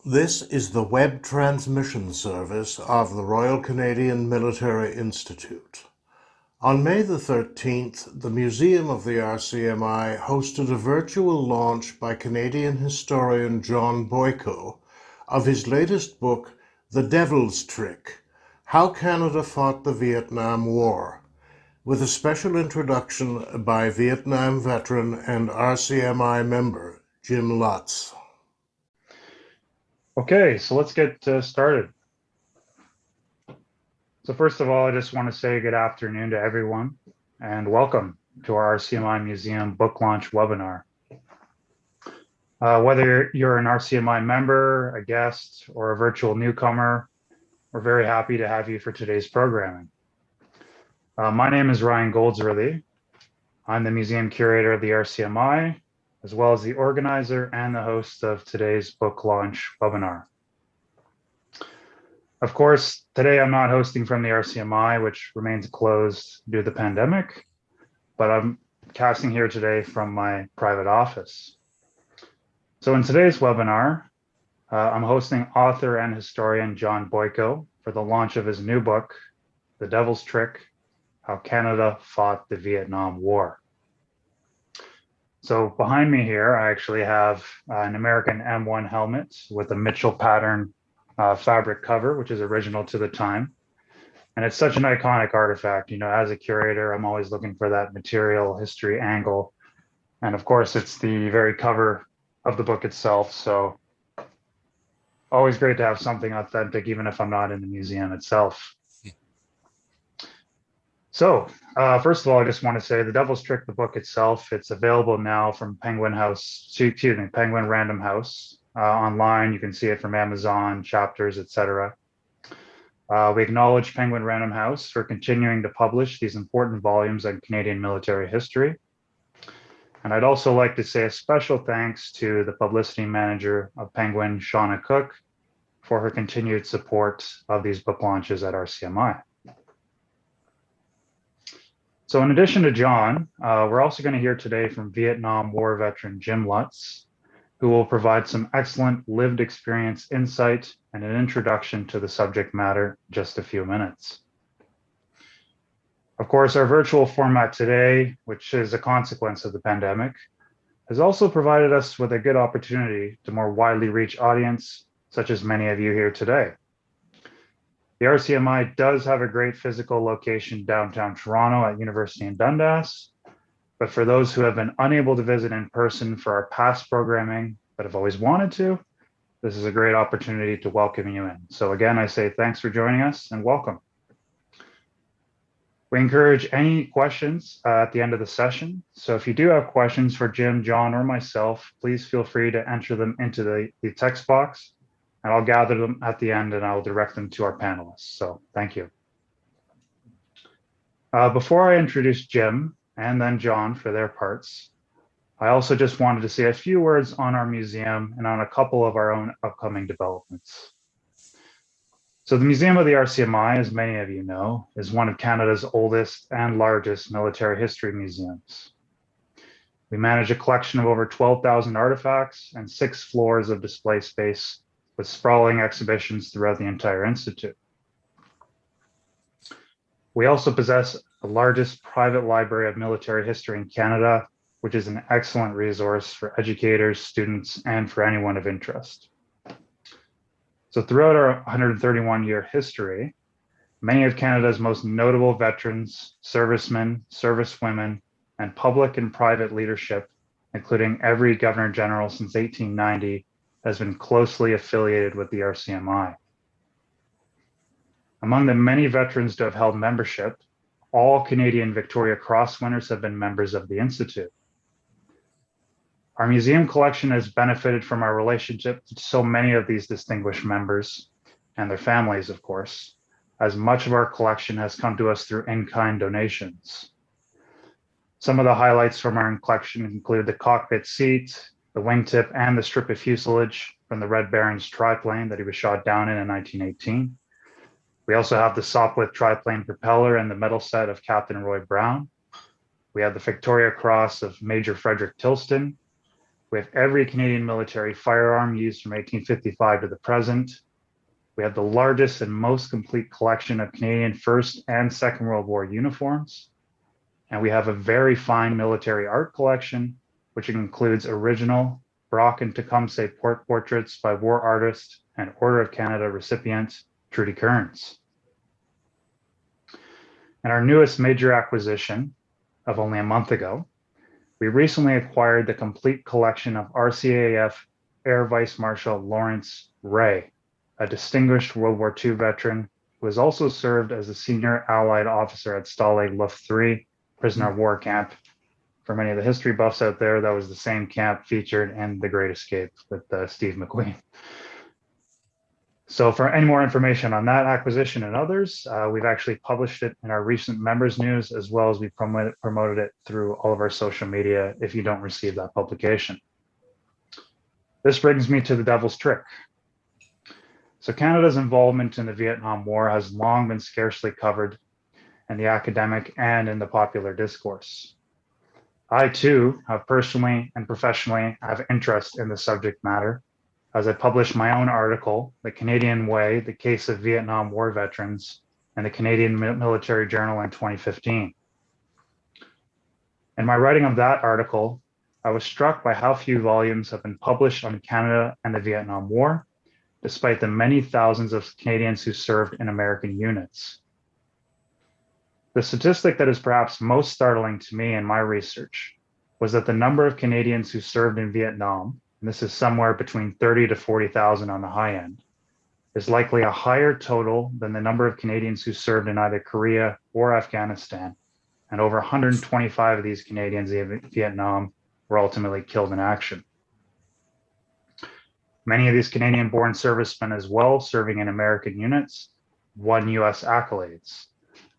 This is the web transmission service of the Royal Canadian Military Institute. On May the 13th, the Museum of the RCMI hosted a virtual launch by Canadian historian John Boyko of his latest book, The Devil's Trick: How Canada Fought the Vietnam War, with a special introduction by Vietnam veteran and RCMI member Jim Lutz. Okay, so let's get started. So first of all, I just want to say good afternoon to everyone and welcome to our RCMI Museum book launch webinar. Whether you're an RCMI member, a guest, or a virtual newcomer, we're very happy to have you for today's programming. My name is Ryan Goldsworthy. I'm the museum curator of the RCMI, as well as the organizer and the host of today's book launch webinar. Of course, today I'm not hosting from the RCMI, which remains closed due to the pandemic, but I'm casting here today from my private office. So in today's webinar, I'm hosting author and historian John Boyko for the launch of his new book, The Devil's Trick: How Canada Fought the Vietnam War. So behind me here, I actually have an American M1 helmet with a Mitchell pattern fabric cover, which is original to the time. And it's such an iconic artifact. You know, as a curator, I'm always looking for that material history angle. And of course, it's the very cover of the book itself. So always great to have something authentic, even if I'm not in the museum itself. So first of all, I just want to say The Devil's Trick, the book itself, it's available now from Penguin Random House online. You can see it from Amazon, Chapters, etc. We acknowledge Penguin Random House for continuing to publish these important volumes on Canadian military history. And I'd also like to say a special thanks to the publicity manager of Penguin, Shauna Cook, for her continued support of these book launches at RCMI. So in addition to John, we're also going to hear today from Vietnam War veteran Jim Lutz, who will provide some excellent lived experience insight and an introduction to the subject matter in just a few minutes. Of course, our virtual format today, which is a consequence of the pandemic, has also provided us with a good opportunity to more widely reach audience, such as many of you here today. The RCMI does have a great physical location downtown Toronto at University in Dundas, but for those who have been unable to visit in person for our past programming but have always wanted to, this is a great opportunity to welcome you in. So again, I say thanks for joining us and welcome. We encourage any questions at the end of the session. So if you do have questions for Jim, John, or myself, please feel free to enter them into the text box, and I'll gather them at the end and I'll direct them to our panelists. So thank you. Before I introduce Jim and then John for their parts, I also just wanted to say a few words on our museum and on a couple of our own upcoming developments. So the Museum of the RCMI, as many of you know, is one of Canada's oldest and largest military history museums. We manage a collection of over 12,000 artifacts and 6 floors of display space with sprawling exhibitions throughout the entire institute. We also possess the largest private library of military history in Canada, which is an excellent resource for educators, students, and for anyone of interest. So throughout our 131-year history, many of Canada's most notable veterans, servicemen, servicewomen, and public and private leadership, including every Governor General since 1890, has been closely affiliated with the RCMI. Among the many veterans to have held membership, all Canadian Victoria Cross winners have been members of the Institute. Our museum collection has benefited from our relationship to so many of these distinguished members and their families, of course, as much of our collection has come to us through in-kind donations. Some of the highlights from our collection include the cockpit seat, the wingtip, and the strip of fuselage from the Red Baron's triplane that he was shot down in 1918. We also have the Sopwith triplane propeller and the medal set of Captain Roy Brown. We have the Victoria Cross of Major Frederick Tilston, We have every Canadian military firearm used from 1855 to the present. We have the largest and most complete collection of Canadian First and Second World War uniforms. And we have a very fine military art collection, which includes original Brock and Tecumseh portraits by war artist and Order of Canada recipient Trudy Kearns. And our newest major acquisition of only a month ago, we recently acquired the complete collection of RCAF Air Vice Marshal Lawrence Ray, a distinguished World War II veteran who has also served as a senior Allied officer at Stalag Luft III prisoner of war camp. For many of the history buffs out there, that was the same camp featured in The Great Escape with Steve McQueen. So for any more information on that acquisition and others, we've actually published it in our recent members news, as well as we promoted it through all of our social media if you don't receive that publication. This brings me to the devil's trick. So Canada's involvement in the Vietnam War has long been scarcely covered in the academic and in the popular discourse. I too have personally and professionally have interest in the subject matter, as I published my own article, The Canadian Way, The Case of Vietnam War Veterans, in the Canadian Military Journal in 2015. In my writing of that article, I was struck by how few volumes have been published on Canada and the Vietnam War, despite the many thousands of Canadians who served in American units. The statistic that is perhaps most startling to me in my research was that the number of Canadians who served in Vietnam, and this is somewhere between 30 to 40,000 on the high end, is likely a higher total than the number of Canadians who served in either Korea or Afghanistan. And over 125 of these Canadians in Vietnam were ultimately killed in action. Many of these Canadian-born servicemen as well, serving in American units, won US accolades.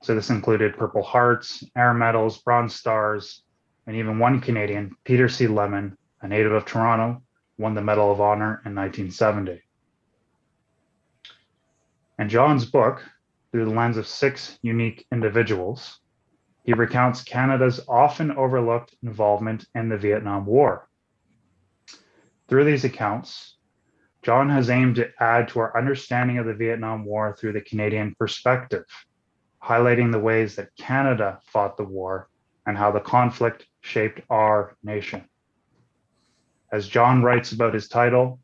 So this included Purple Hearts, Air Medals, Bronze Stars, and even one Canadian, Peter C. Lemon, a native of Toronto, won the Medal of Honor in 1970. In John's book, through the lens of 6 unique individuals, he recounts Canada's often overlooked involvement in the Vietnam War. Through these accounts, John has aimed to add to our understanding of the Vietnam War through the Canadian perspective, highlighting the ways that Canada fought the war and how the conflict shaped our nation. As John writes about his title,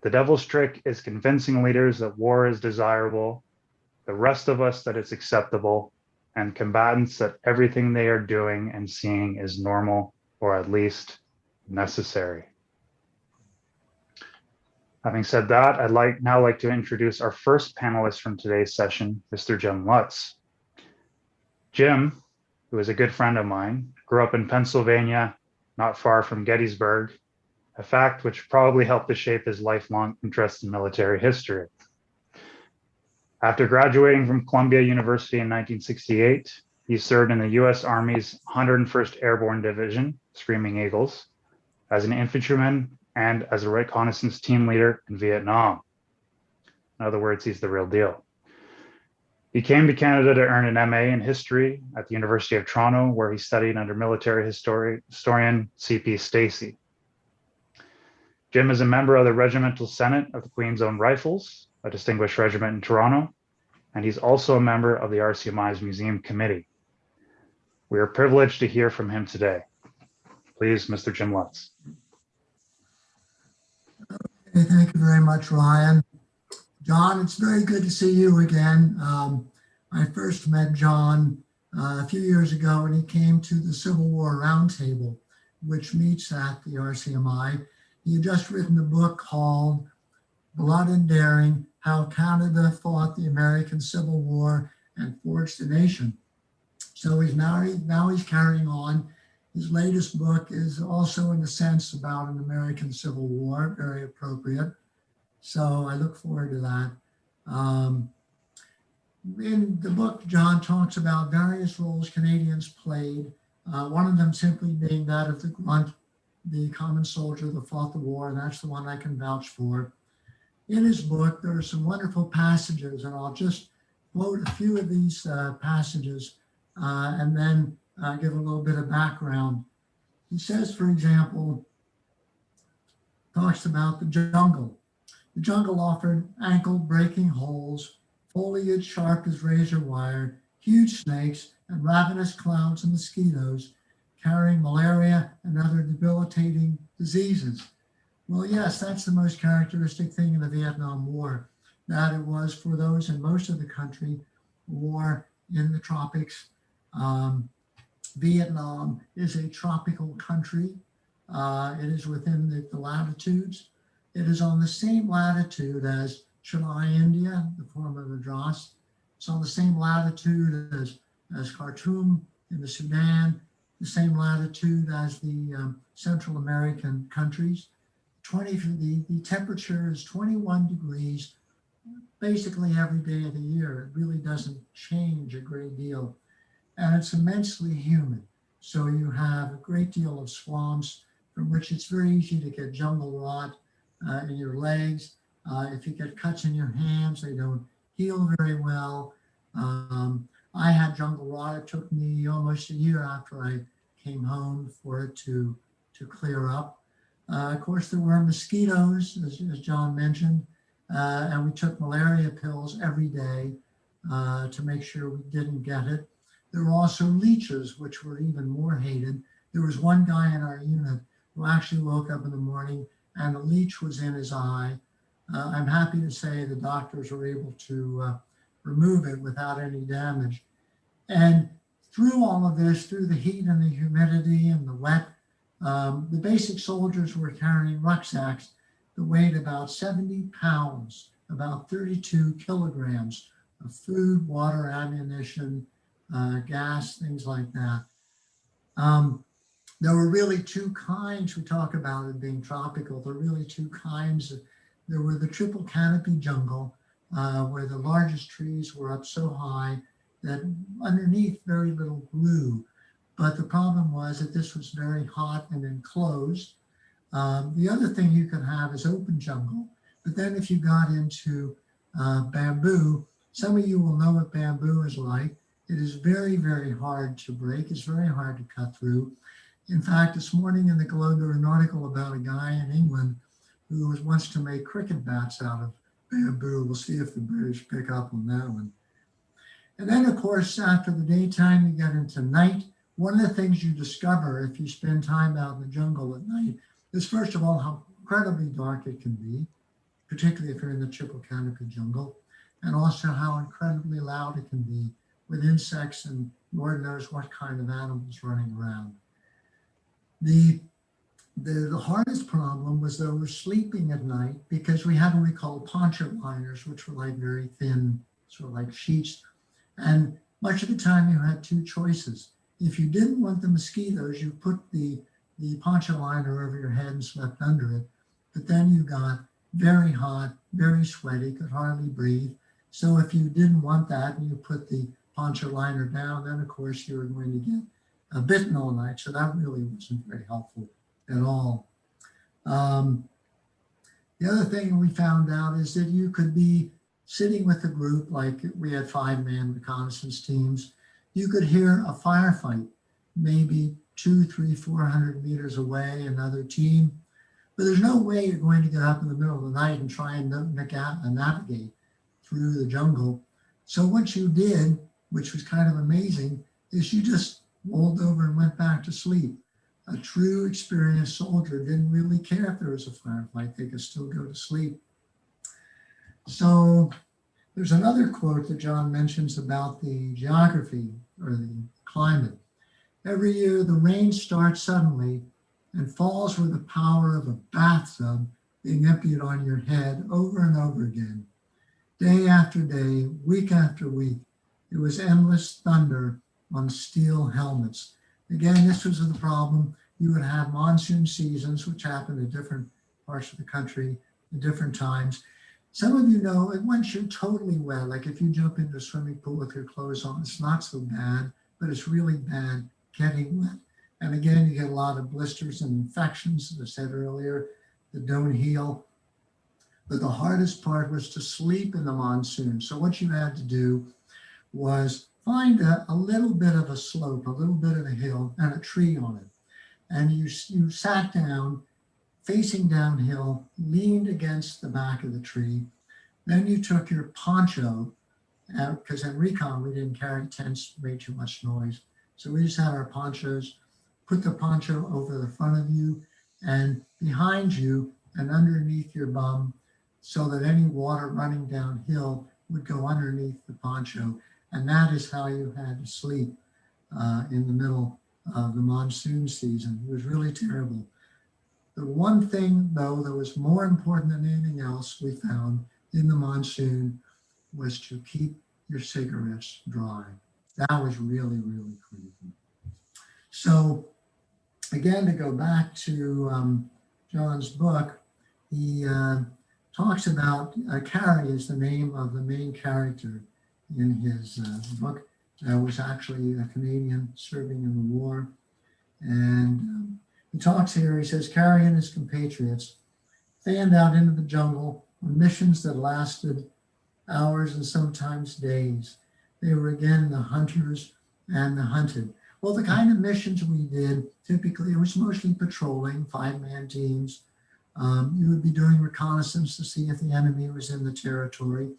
the devil's trick is convincing leaders that war is desirable, the rest of us that it's acceptable, and combatants that everything they are doing and seeing is normal or at least necessary. Having said that, I'd now like to introduce our first panelist from today's session, Mr. Jim Lutz. Jim, who is a good friend of mine, grew up in Pennsylvania, not far from Gettysburg, a fact which probably helped to shape his lifelong interest in military history. After graduating from Columbia University in 1968, he served in the U.S. Army's 101st Airborne Division, Screaming Eagles, as an infantryman and as a reconnaissance team leader in Vietnam. In other words, he's the real deal. He came to Canada to earn an MA in history at the University of Toronto, where he studied under military historian C.P. Stacey. Jim is a member of the Regimental Senate of the Queen's Own Rifles, a distinguished regiment in Toronto, and he's also a member of the RCMI's Museum Committee. We are privileged to hear from him today. Please, Mr. Jim Lutz. Okay, thank you very much, Ryan. John, it's very good to see you again. I first met John a few years ago when he came to the Civil War Roundtable, which meets at the RCMI. He had just written a book called Blood and Daring, How Canada Fought the American Civil War and Forged a Nation. So now he's carrying on. His latest book is also, in a sense, about an American Civil War, very appropriate. So I look forward to that. In the book, John talks about various roles Canadians played, one of them simply being that of the grunt, the common soldier that fought the war, and that's the one I can vouch for. In his book, there are some wonderful passages, and I'll just quote a few of these passages and then give a little bit of background. He says, for example, talks about the jungle. The jungle offered ankle-breaking holes, foliage sharp as razor wire, huge snakes, and ravenous clouds of mosquitoes carrying malaria and other debilitating diseases. Well, yes, that's the most characteristic thing in the Vietnam War, that it was, for those in most of the country, war in the tropics. Vietnam is a tropical country. It is within the latitudes. It is on the same latitude as Chennai, India, the former Madras. It's on the same latitude as Khartoum in the Sudan, the same latitude as the Central American countries. The temperature is 21 degrees basically every day of the year. It really doesn't change a great deal. And it's immensely humid. So you have a great deal of swamps from which it's very easy to get jungle rot in your legs. If you get cuts in your hands, they don't heal very well. I had jungle rot. It took me almost a year after I came home for it to clear up. Of course, there were mosquitoes, as John mentioned, and we took malaria pills every day to make sure we didn't get it. There were also leeches, which were even more hated. There was one guy in our unit who actually woke up in the morning and a leech was in his eye. I'm happy to say the doctors were able to remove it without any damage. And through all of this, through the heat and the humidity and the wet, the basic soldiers were carrying rucksacks that weighed about 70 pounds, about 32 kilograms of food, water, ammunition, gas, things like that. There were really two kinds. We talk about it being tropical. There were really two kinds. There were the triple canopy jungle, where the largest trees were up so high that underneath very little grew. But the problem was that this was very hot and enclosed. The other thing you can have is open jungle. But then if you got into bamboo, some of you will know what bamboo is like. It is very, very hard to break. It's very hard to cut through. In fact, this morning in the Globe, there was an article about a guy in England who wants to make cricket bats out of bamboo. We'll see if the British pick up on that one. And then, of course, after the daytime, you get into night. One of the things you discover if you spend time out in the jungle at night is, first of all, how incredibly dark it can be, particularly if you're in the triple canopy jungle, and also how incredibly loud it can be with insects and Lord knows what kind of animals running around. The hardest problem was though we're sleeping at night because we had what we call poncho liners, which were like very thin, sort of like sheets. And much of the time you had two choices. If you didn't want the mosquitoes, you put the poncho liner over your head and slept under it. But then you got very hot, very sweaty, could hardly breathe. So if you didn't want that and you put the poncho liner down, then of course you were going to get bitten all night. So that really wasn't very helpful at all. The other thing we found out is that you could be sitting with a group, like we had 5-man reconnaissance teams. You could hear a firefight, maybe 200, 300, 400 meters away, another team. But there's no way you're going to get up in the middle of the night and try and navigate through the jungle. So what you did, which was kind of amazing, is you just rolled over and went back to sleep. A true experienced soldier didn't really care if there was a firefight, they could still go to sleep. So there's another quote that John mentions about the geography or the climate. Every year the rain starts suddenly and falls with the power of a bathtub being emptied on your head over and over again. Day after day, week after week, it was endless thunder on steel helmets. Again, this was the problem. You would have monsoon seasons, which happened in different parts of the country at different times. Some of you know that once you're totally wet, like if you jump into a swimming pool with your clothes on, it's not so bad, but it's really bad getting wet. And again, you get a lot of blisters and infections, as I said earlier, that don't heal. But the hardest part was to sleep in the monsoon. So what you had to do was find a little bit of a slope, a little bit of a hill and a tree on it. And you sat down facing downhill, leaned against the back of the tree. Then you took your poncho, because in recon we didn't carry tents, made too much noise. So we just had our ponchos, put the poncho over the front of you and behind you and underneath your bum, so that any water running downhill would go underneath the poncho. And that is how you had to sleep in the middle of the monsoon season. It was really terrible. The one thing, though, that was more important than anything else we found in the monsoon was to keep your cigarettes dry. That was really, really critical. So again, to go back to John's book, he talks about Carrie is the name of the main character in his book. Was actually a Canadian serving in the war. And he talks here, he says, Carrie and his compatriots fanned out into the jungle on missions that lasted hours and sometimes days. They were again the hunters and the hunted. Well, the kind of missions we did, typically it was mostly patrolling, 5-man teams. You would be doing reconnaissance to see if the enemy was in the territory.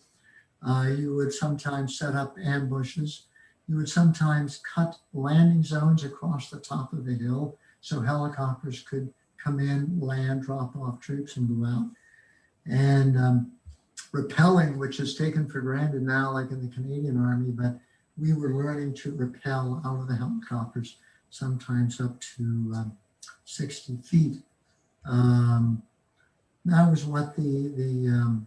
You would sometimes set up ambushes. You would sometimes cut landing zones across the top of the hill so helicopters could come in, land, drop off troops and go out. And rappelling, which is taken for granted now, like in the Canadian Army, but we were learning to rappel out of the helicopters, sometimes up to 60 feet. That was what the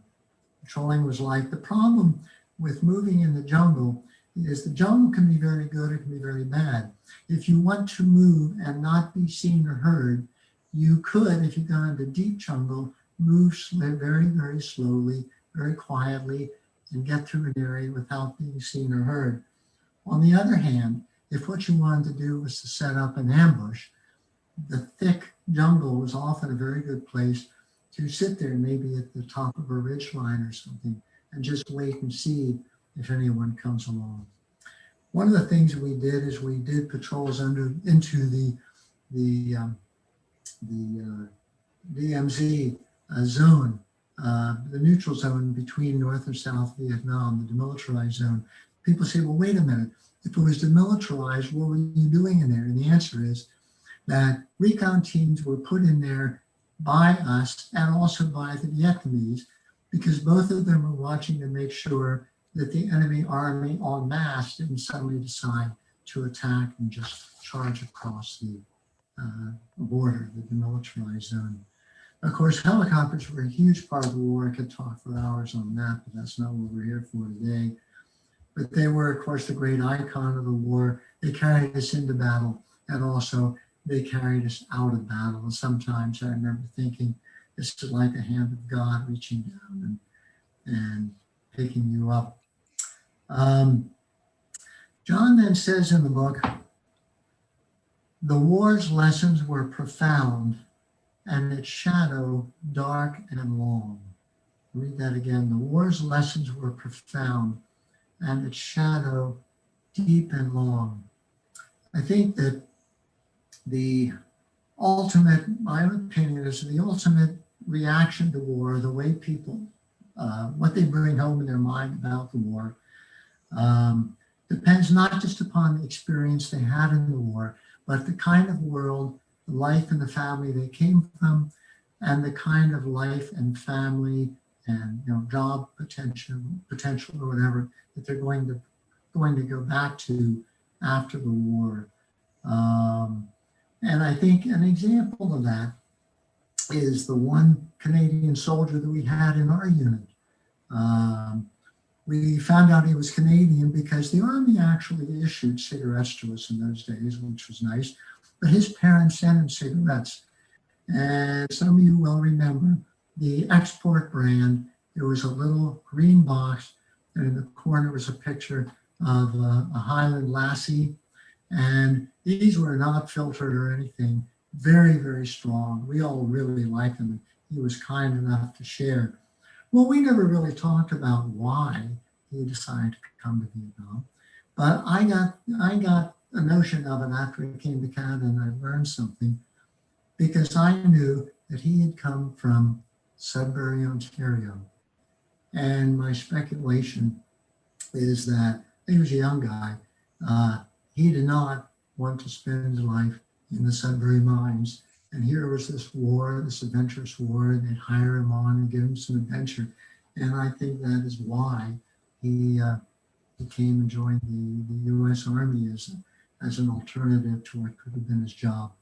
patrolling was like. The problem with moving in the jungle is the jungle can be very good, it can be very bad. If you want to move and not be seen or heard, you could, if you got into deep jungle, move very, very slowly, very quietly, and get through an area without being seen or heard. On the other hand, if what you wanted to do was to set up an ambush, the thick jungle was often a very good place to sit there, maybe at the top of a ridge line or something, and just wait and see if anyone comes along. One of the things we did is we did patrols into the DMZ zone, the neutral zone between North and South Vietnam, the demilitarized zone. People say, well, wait a minute, if it was demilitarized, what were you doing in there? And the answer is that recon teams were put in there by us and also by the Vietnamese, because both of them were watching to make sure that the enemy army en masse didn't suddenly decide to attack and just charge across the border, the demilitarized zone. Of course, helicopters were a huge part of the war. I could talk for hours on that, but that's not what we're here for today. But they were, of course, the great icon of the war. They carried us into battle, and also they carried us out of battle. And sometimes I remember thinking, this is like the hand of God reaching down and picking you up. John then says in the book, the war's lessons were profound and its shadow dark and long. Read that again. The war's lessons were profound and its shadow deep and long. I think that the ultimate, my opinion is the ultimate reaction to war, the way people, what they bring home in their mind about the war, depends not just upon the experience they had in the war, but the kind of world, the life and the family they came from, and the kind of life and family and job potential or whatever that they're going to go back to after the war. And I think an example of that is the one Canadian soldier that we had in our unit. We found out he was Canadian because the Army actually issued cigarettes to us in those days, which was nice. But his parents sent him cigarettes. And some of you will remember the export brand. There was a little green box, and in the corner was a picture of a Highland lassie. And these were not filtered or anything. Very, very strong. We all really liked him. He was kind enough to share. Well, we never really talked about why he decided to come to Vietnam, but I got a notion of it after he came to Canada, and I learned something, because I knew that he had come from Sudbury, Ontario. And my speculation is that he was a young guy. He did not want to spend his life in the Sudbury mines. And here was this war, this adventurous war, and they'd hire him on and give him some adventure. And I think that is why he came and joined the U.S. Army as an alternative to what could have been his job.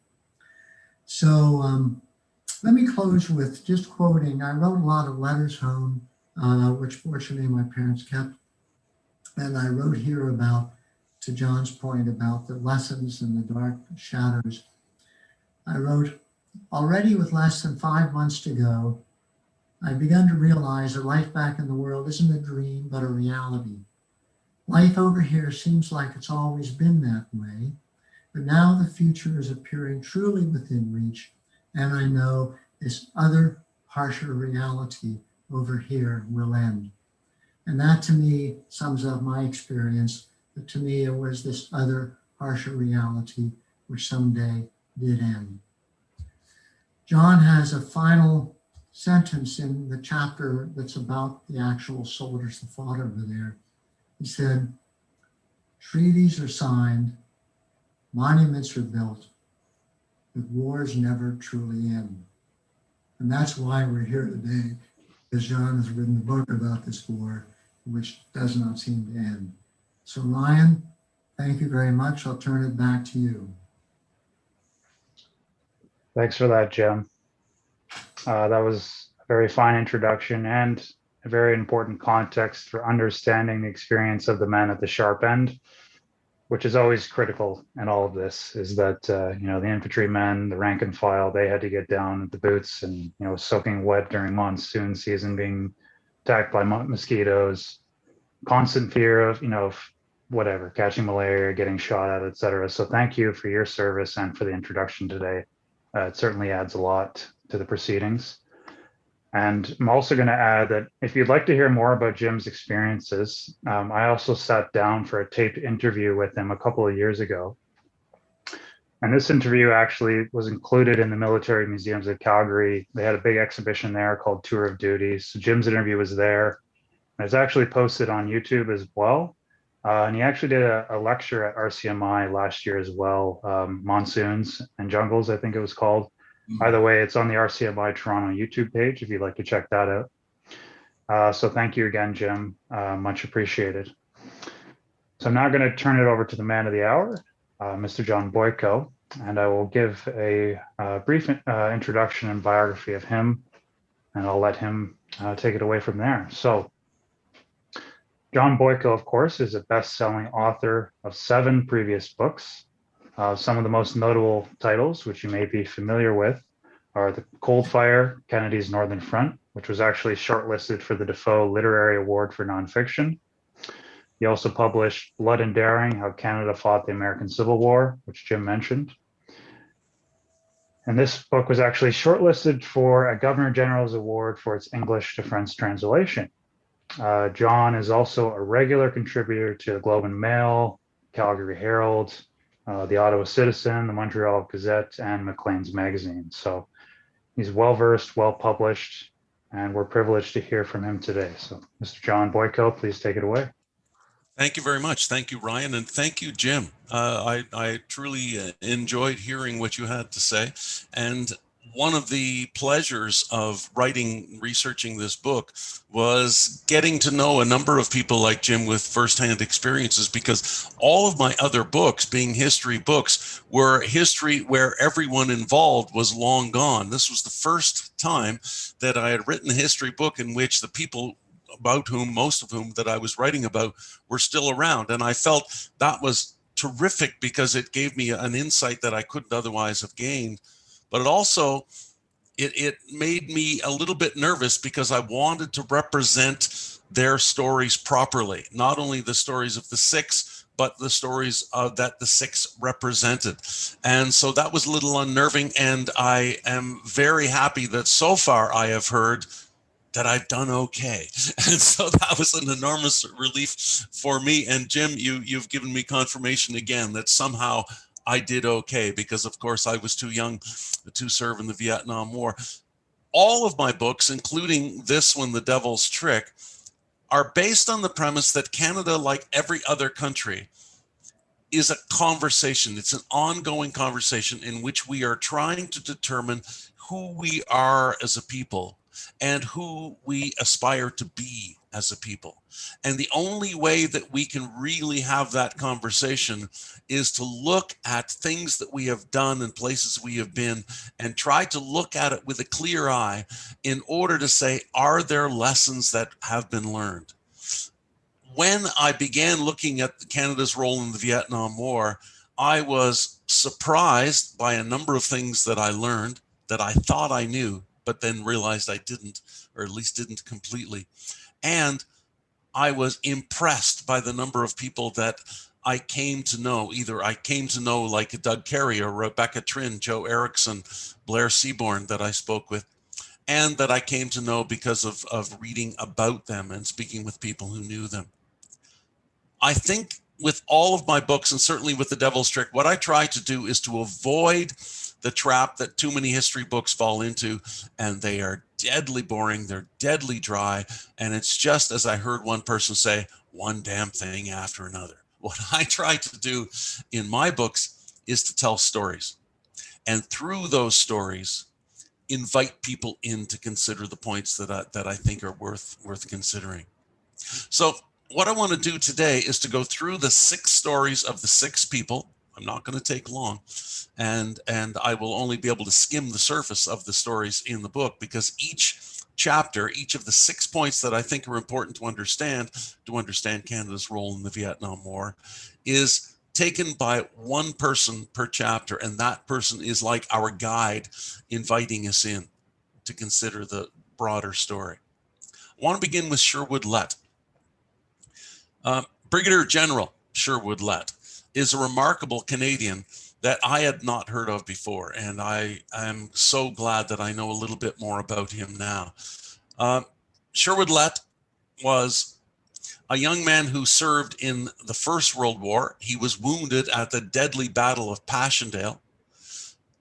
So let me close with just quoting. I wrote a lot of letters home, which fortunately my parents kept. And I wrote here about, to John's point, about the lessons and the dark shadows. I wrote, already with less than 5 months to go, I've begun to realize that life back in the world isn't a dream, but a reality. Life over here seems like it's always been that way, but now the future is appearing truly within reach, and I know this other harsher reality over here will end. And that to me sums up my experience, that to me it was this other harsher reality which someday did end. John has a final sentence in the chapter that's about the actual soldiers that fought over there. He said, treaties are signed, monuments are built, but wars never truly end. And that's why we're here today, because John has written a book about this war, which does not seem to end. So Ryan, thank you very much. I'll turn it back to you. Thanks for that, Jim. That was a very fine introduction and a very important context for understanding the experience of the men at the sharp end, which is always critical in all of this, is that, the infantrymen, the rank and file, they had to get down at the boots and, soaking wet during monsoon season, being attacked by mosquitoes, constant fear of, whatever, catching malaria, getting shot at, et cetera. So thank you for your service and for the introduction today. It certainly adds a lot to the proceedings. And I'm also going to add that if you'd like to hear more about Jim's experiences, I also sat down for a taped interview with him a couple of years ago. And this interview actually was included in the military museums of Calgary. They had a big exhibition there called Tour of Duty. So Jim's interview was there. And it's actually posted on YouTube as well. And he actually did a lecture at RCMI last year as well, Monsoons and Jungles, I think it was called. Either way, it's on the RCMI Toronto YouTube page if you'd like to check that out. So thank you again, Jim. Much appreciated. So I'm now going to turn it over to the man of the hour, Mr. John Boyko, and I will give a brief introduction and biography of him, and I'll let him take it away from there. So John Boyko, of course, is a best-selling author of 7 previous books. Some of the most notable titles, which you may be familiar with, are The Cold Fire, Kennedy's Northern Front, which was actually shortlisted for the Defoe Literary Award for Nonfiction. He also published Blood and Daring, How Canada Fought the American Civil War, which Jim mentioned. And this book was actually shortlisted for a Governor General's Award for its English to French translation. John is also a regular contributor to the Globe and Mail, Calgary Herald, the Ottawa Citizen, the Montreal Gazette, and Maclean's Magazine. So he's well-versed, well-published, and we're privileged to hear from him today. So Mr. John Boyko, please take it away. Thank you very much. Thank you, Ryan, and thank you, Jim. I truly enjoyed hearing what you had to say. And one of the pleasures of researching this book was getting to know a number of people like Jim with firsthand experiences, because all of my other books, being history books, were history where everyone involved was long gone. This was the first time that I had written a history book in which the people about whom, most of whom that I was writing about, were still around. And I felt that was terrific because it gave me an insight that I couldn't otherwise have gained. But it also, it made me a little bit nervous because I wanted to represent their stories properly, not only the stories of the 6, but the stories that the 6 represented. And so that was a little unnerving. And I am very happy that so far I have heard that I've done okay. And so that was an enormous relief for me. And Jim, you've given me confirmation again that somehow I did okay because, of course, I was too young to serve in the Vietnam War. All of my books, including this one, The Devil's Trick, are based on the premise that Canada, like every other country, is a conversation. It's an ongoing conversation in which we are trying to determine who we are as a people and who we aspire to be as a people. And the only way that we can really have that conversation is to look at things that we have done and places we have been and try to look at it with a clear eye in order to say, are there lessons that have been learned? When I began looking at Canada's role in the Vietnam War, I was surprised by a number of things that I learned that I thought I knew, but then realized I didn't, or at least didn't completely. And I was impressed by the number of people that I came to know. Either I came to know like Doug Carey or Rebecca Trin, Joe Erickson, Blair Seaborn that I spoke with, and that I came to know because of reading about them and speaking with people who knew them. I think with all of my books, and certainly with The Devil's Trick, what I try to do is to avoid the trap that too many history books fall into, and they are deadly boring, they're deadly dry, and it's just, as I heard one person say, one damn thing after another. What I try to do in my books is to tell stories, and through those stories, invite people in to consider the points that I think are worth considering. So what I want to do today is to go through the 6 stories of the 6 people. I'm not going to take long, and I will only be able to skim the surface of the stories in the book, because each chapter, each of the 6 points that I think are important to understand Canada's role in the Vietnam War, is taken by one person per chapter, and that person is like our guide inviting us in to consider the broader story. I want to begin with Sherwood Lett. Brigadier General Sherwood Lett is a remarkable Canadian that I had not heard of before, and I am so glad that I know a little bit more about him now. Sherwood Lett was a young man who served in the First World War. He was wounded at the deadly Battle of Passchendaele.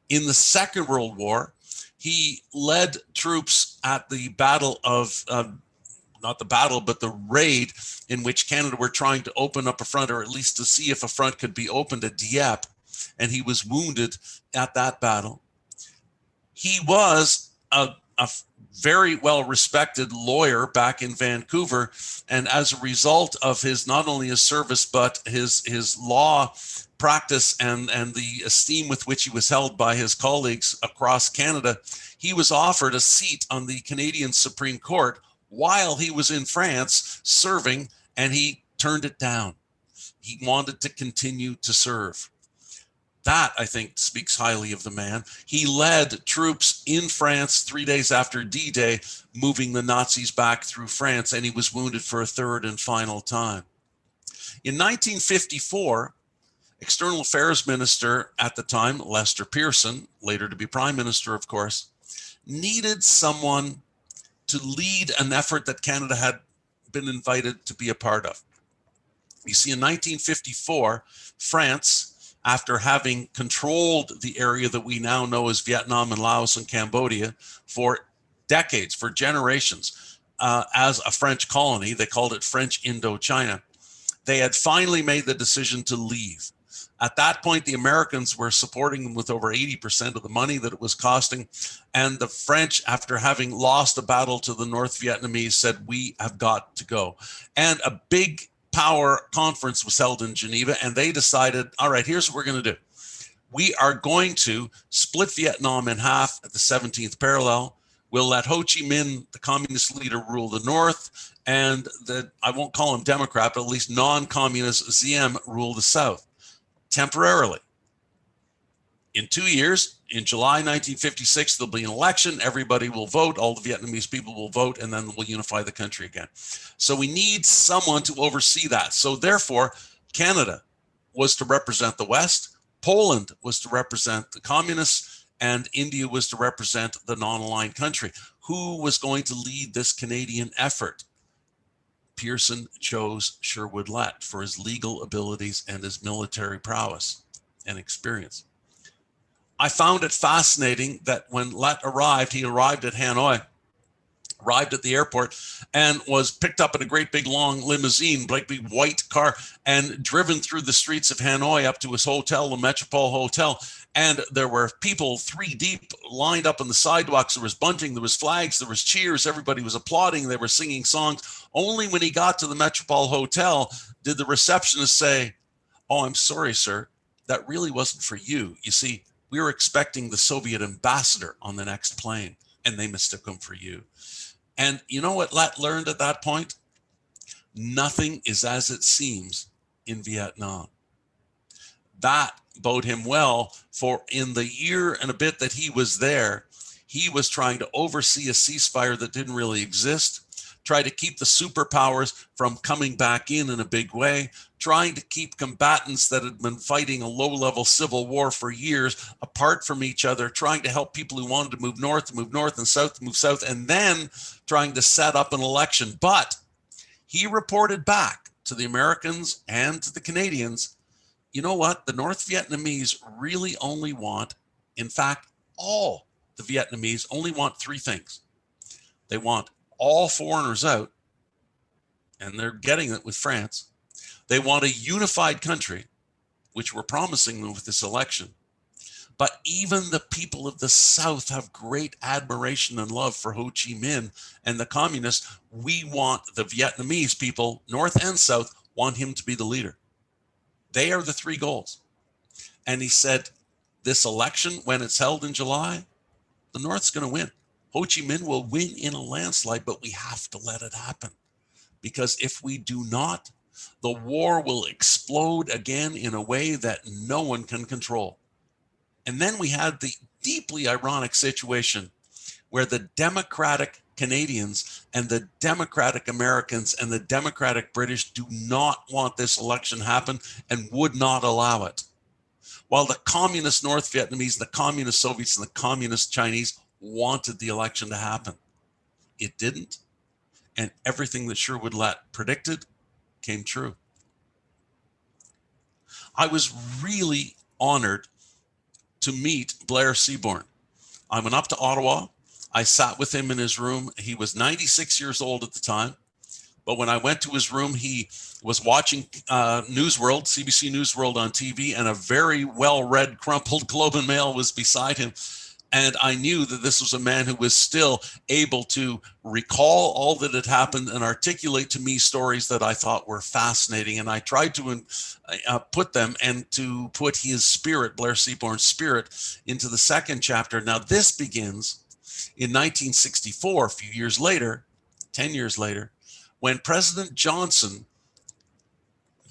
In the Second World War, he led troops at the Battle of not the battle, but the raid in which Canada were trying to open up a front, or at least to see if a front could be opened at Dieppe, and he was wounded at that battle. He was a very well-respected lawyer back in Vancouver, and as a result of his, not only his service, but his law practice and the esteem with which he was held by his colleagues across Canada, he was offered a seat on the Canadian Supreme Court while he was in France serving, and he turned it down. He wanted to continue to serve. That, I think, speaks highly of the man. He led troops in France 3 days after D-Day, moving the Nazis back through France, and he was wounded for a third and final time. In 1954, External Affairs Minister at the time, Lester Pearson, later to be Prime Minister, of course, needed someone to lead an effort that Canada had been invited to be a part of. You see, in 1954, France, after having controlled the area that we now know as Vietnam and Laos and Cambodia for decades, for generations, as a French colony, they called it French Indochina, they had finally made the decision to leave. At that point, the Americans were supporting them with over 80% of the money that it was costing. And the French, after having lost a battle to the North Vietnamese, said, we have got to go. And a big power conference was held in Geneva, and they decided, all right, here's what we're going to do. We are going to split Vietnam in half at the 17th parallel. We'll let Ho Chi Minh, the communist leader, rule the North, and I won't call him Democrat, but at least non-communist Diem rule the South. Temporarily. In 2 years, in July 1956, there'll be an election. Everybody will vote. All the Vietnamese people will vote, and then we'll unify the country again. So we need someone to oversee that. So therefore, Canada was to represent the West, Poland was to represent the communists, and India was to represent the non-aligned country. Who was going to lead this Canadian effort? Pearson chose Sherwood Lett for his legal abilities and his military prowess. and experience. I found it fascinating that when Lutz arrived, he arrived at Hanoi, arrived at the airport, and was picked up in a great big long limousine, like big white car, and driven through the streets of Hanoi up to his hotel, the Metropole Hotel. And there were people 3 deep lined up on the sidewalks. There was bunting, there was flags, there was cheers. Everybody was applauding. They were singing songs. Only when he got to the Metropole Hotel did the receptionist say, "Oh, I'm sorry, sir. That really wasn't for you. You see, we were expecting the Soviet ambassador on the next plane, and they mistook him for you." And you know what Lutz learned at that point? Nothing is as it seems in Vietnam. That bode him well, for in the year and a bit that he was there, he was trying to oversee a ceasefire that didn't really exist, try to keep the superpowers from coming back in a big way, trying to keep combatants that had been fighting a low-level civil war for years apart from each other, trying to help people who wanted to move north, and south, to move south, and then trying to set up an election. But he reported back to the Americans and to the Canadians, you know what? The North Vietnamese really only want, in fact, all the Vietnamese only want 3 things. They want all foreigners out, and they're getting it with France. They want a unified country, which we're promising them with this election. But even the people of the South have great admiration and love for Ho Chi Minh and the communists. We want the Vietnamese people, North and South, want him to be the leader. They are the 3 goals. And he said, this election, when it's held in July, the North's going to win. Ho Chi Minh will win in a landslide, but we have to let it happen. Because if we do not, the war will explode again in a way that no one can control. And then we had the deeply ironic situation where the Democratic Canadians and the Democratic Americans and the Democratic British do not want this election happen and would not allow it. While the communist North Vietnamese, the communist Soviets, and the communist Chinese wanted the election to happen. It didn't. And everything that Sherwood Lutz predicted came true. I was really honored to meet Blair Seaborn. I went up to Ottawa. I sat with him in his room. He was 96 years old at the time. But when I went to his room, he was watching Newsworld, CBC Newsworld on TV, and a very well-read, crumpled Globe and Mail was beside him. And I knew that this was a man who was still able to recall all that had happened and articulate to me stories that I thought were fascinating. And I tried to put them and to put his spirit, Blair Seaborn's spirit, into the second chapter. Now, this begins in 1964, a few years later, 10 years later, when President Johnson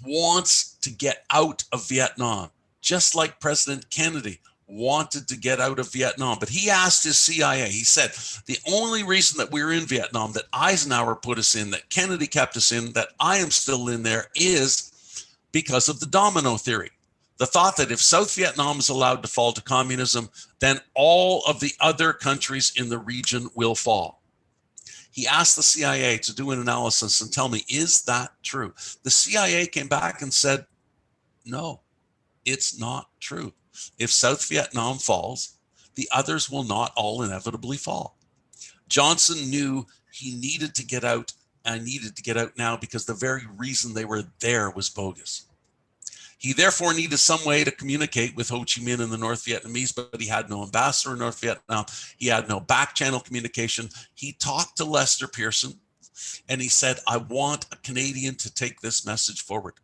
wants to get out of Vietnam, just like President Kennedy wanted to get out of Vietnam. But he asked his CIA, he said, the only reason that we're in Vietnam, that Eisenhower put us in, that Kennedy kept us in, that I am still in there, is because of the domino theory. The thought that if South Vietnam is allowed to fall to communism, then all of the other countries in the region will fall. He asked the CIA to do an analysis and tell me, is that true? The CIA came back and said, no, it's not true. If South Vietnam falls, the others will not all inevitably fall. Johnson knew he needed to get out, and needed to get out now because the very reason they were there was bogus. He therefore needed some way to communicate with Ho Chi Minh and the North Vietnamese, but he had no ambassador in North Vietnam. He had no back channel communication. He talked to Lester Pearson and he said, I want a Canadian to take this message forward.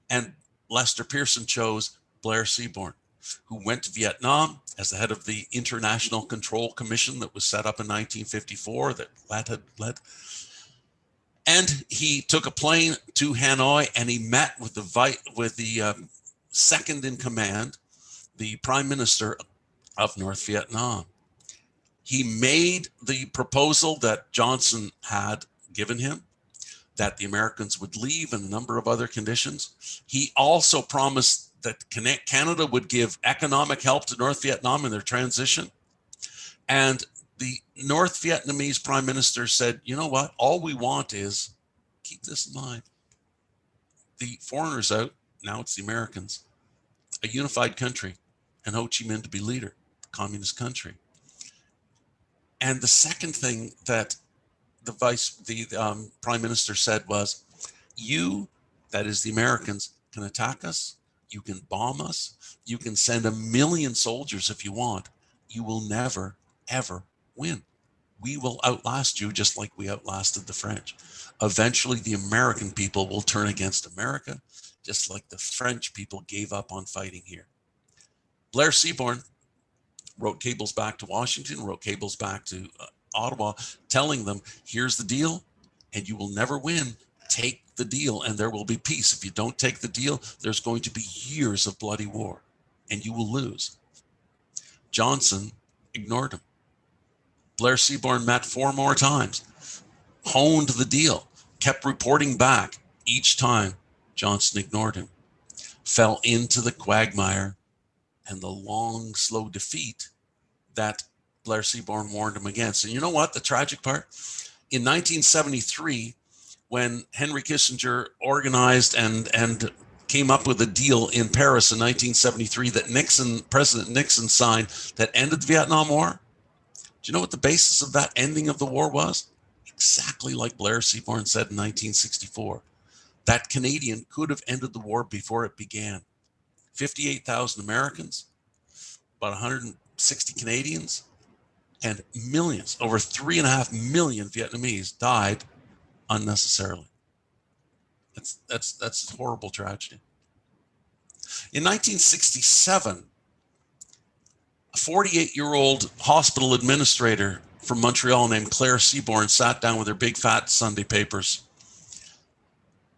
And Lester Pearson chose Blair Seaborn, who went to Vietnam as the head of the International Control Commission that was set up in 1954 that Lutz had led. And he took a plane to Hanoi and he met with the second in command, the Prime Minister of North Vietnam. He made the proposal that Johnson had given him, that the Americans would leave, and a number of other conditions. He also promised that Canada would give economic help to North Vietnam in their transition. And the North Vietnamese Prime Minister said, you know what, all we want is, keep this in mind, the foreigners out, now it's the Americans. a unified country and Ho Chi Minh to be leader, the communist country. And the second thing that the prime minister said was, you, that is the Americans, can attack us, you can bomb us, you can send 1 million soldiers if you want. You will never, ever win. We will outlast you just like we outlasted the French. Eventually, the American people will turn against America, just like the French people gave up on fighting here. Blair Seaborn wrote cables back to Washington, wrote cables back to Ottawa, telling them, here's the deal, and you will never win. Take the deal, and there will be peace. If you don't take the deal, there's going to be years of bloody war, and you will lose. Johnson ignored him. Blair Seaborn met 4 more times, honed the deal, kept reporting back. Each time, Johnson ignored him, fell into the quagmire and the long, slow defeat that Blair Seaborn warned him against. And you know what? The tragic part? In 1973, when Henry Kissinger organized and came up with a deal in Paris in 1973 that President Nixon signed that ended the Vietnam War, do you know what the basis of that ending of the war was? Exactly like Blair Seaborn said in 1964. That Canadian could have ended the war before it began. 58,000 Americans, about 160 Canadians, and millions, over 3.5 million Vietnamese died unnecessarily. That's a horrible tragedy. In 1967, a 48-year-old hospital administrator from Montreal named Claire Seaborn sat down with her big fat Sunday papers.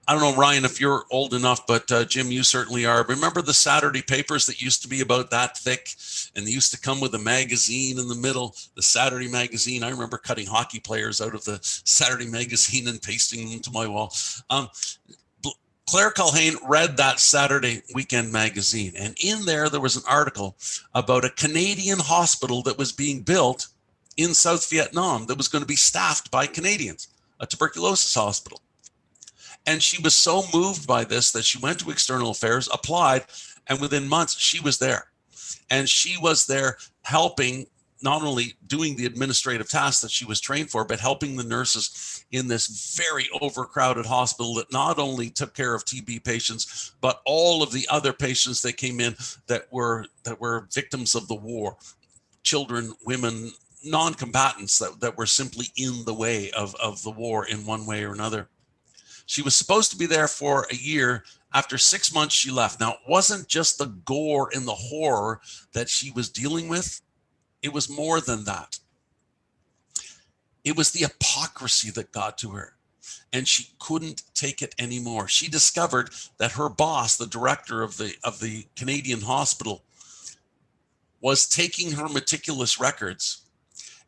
I don't know, Ryan, if you're old enough, but Jim, you certainly are. Remember the Saturday papers that used to be about that thick, and they used to come with a magazine in the middle, the Saturday magazine. I remember cutting hockey players out of the Saturday magazine and pasting them to my wall. Claire Culhane read that Saturday weekend magazine, and in there was an article about a Canadian hospital that was being built in South Vietnam that was going to be staffed by Canadians, a tuberculosis hospital. And she was so moved by this that she went to External Affairs, applied, and within months she was there. And she was there helping, not only doing the administrative tasks that she was trained for, but helping the nurses in this very overcrowded hospital that not only took care of TB patients, but all of the other patients that came in that were victims of the war, children, women, non-combatants that were simply in the way of the war in one way or another. She was supposed to be there for a year. After 6 months, she left. Now, it wasn't just the gore and the horror that she was dealing with. It was more than that. It was the hypocrisy that got to her, and she couldn't take it anymore. She discovered that her boss, the director of the Canadian hospital, was taking her meticulous records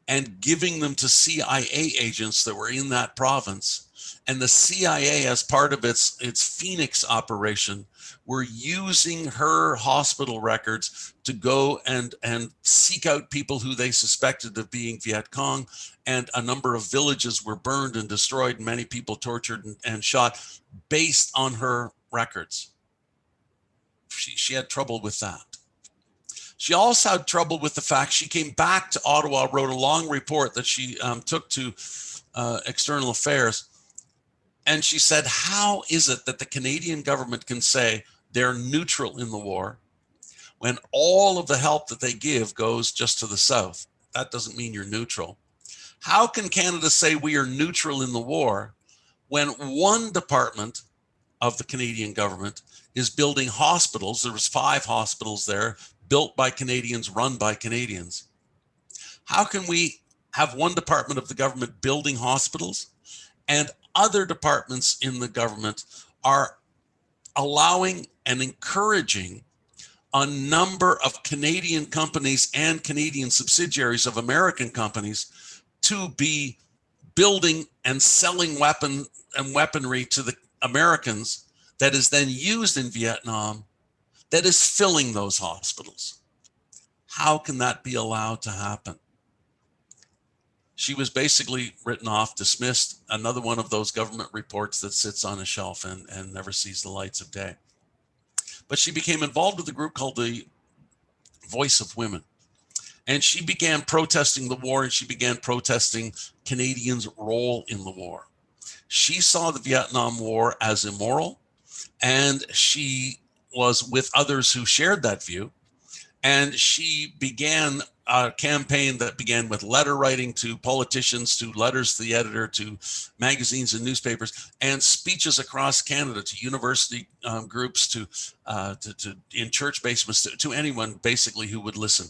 and giving them to CIA agents that were in that province. And the CIA, as part of its Phoenix operation, were using her hospital records to go and seek out people who they suspected of being Viet Cong. And a number of villages were burned and destroyed, and many people tortured and shot based on her records. She had trouble with that. She also had trouble with the fact she came back to Ottawa, wrote a long report that she took to External Affairs. And she said, how is it that the Canadian government can say they're neutral in the war when all of the help that they give goes just to the south? That doesn't mean you're neutral. How can Canada say we are neutral in the war when one department of the Canadian government is building hospitals? There was 5 hospitals there built by Canadians, run by Canadians. How can we have one department of the government building hospitals and other departments in the government are allowing and encouraging a number of Canadian companies and Canadian subsidiaries of American companies to be building and selling weapons and weaponry to the Americans that is then used in Vietnam, that is filling those hospitals? How can that be allowed to happen? She was basically written off, dismissed, another one of those government reports that sits on a shelf and never sees the lights of day. but she became involved with a group called the Voice of Women. And she began protesting the war, and she began protesting Canadians' role in the war. She saw the Vietnam War as immoral, and she was with others who shared that view. And she began a campaign that began with letter writing to politicians, to letters to the editor, to magazines and newspapers, and speeches across Canada to university groups, to in church basements, to anyone basically who would listen.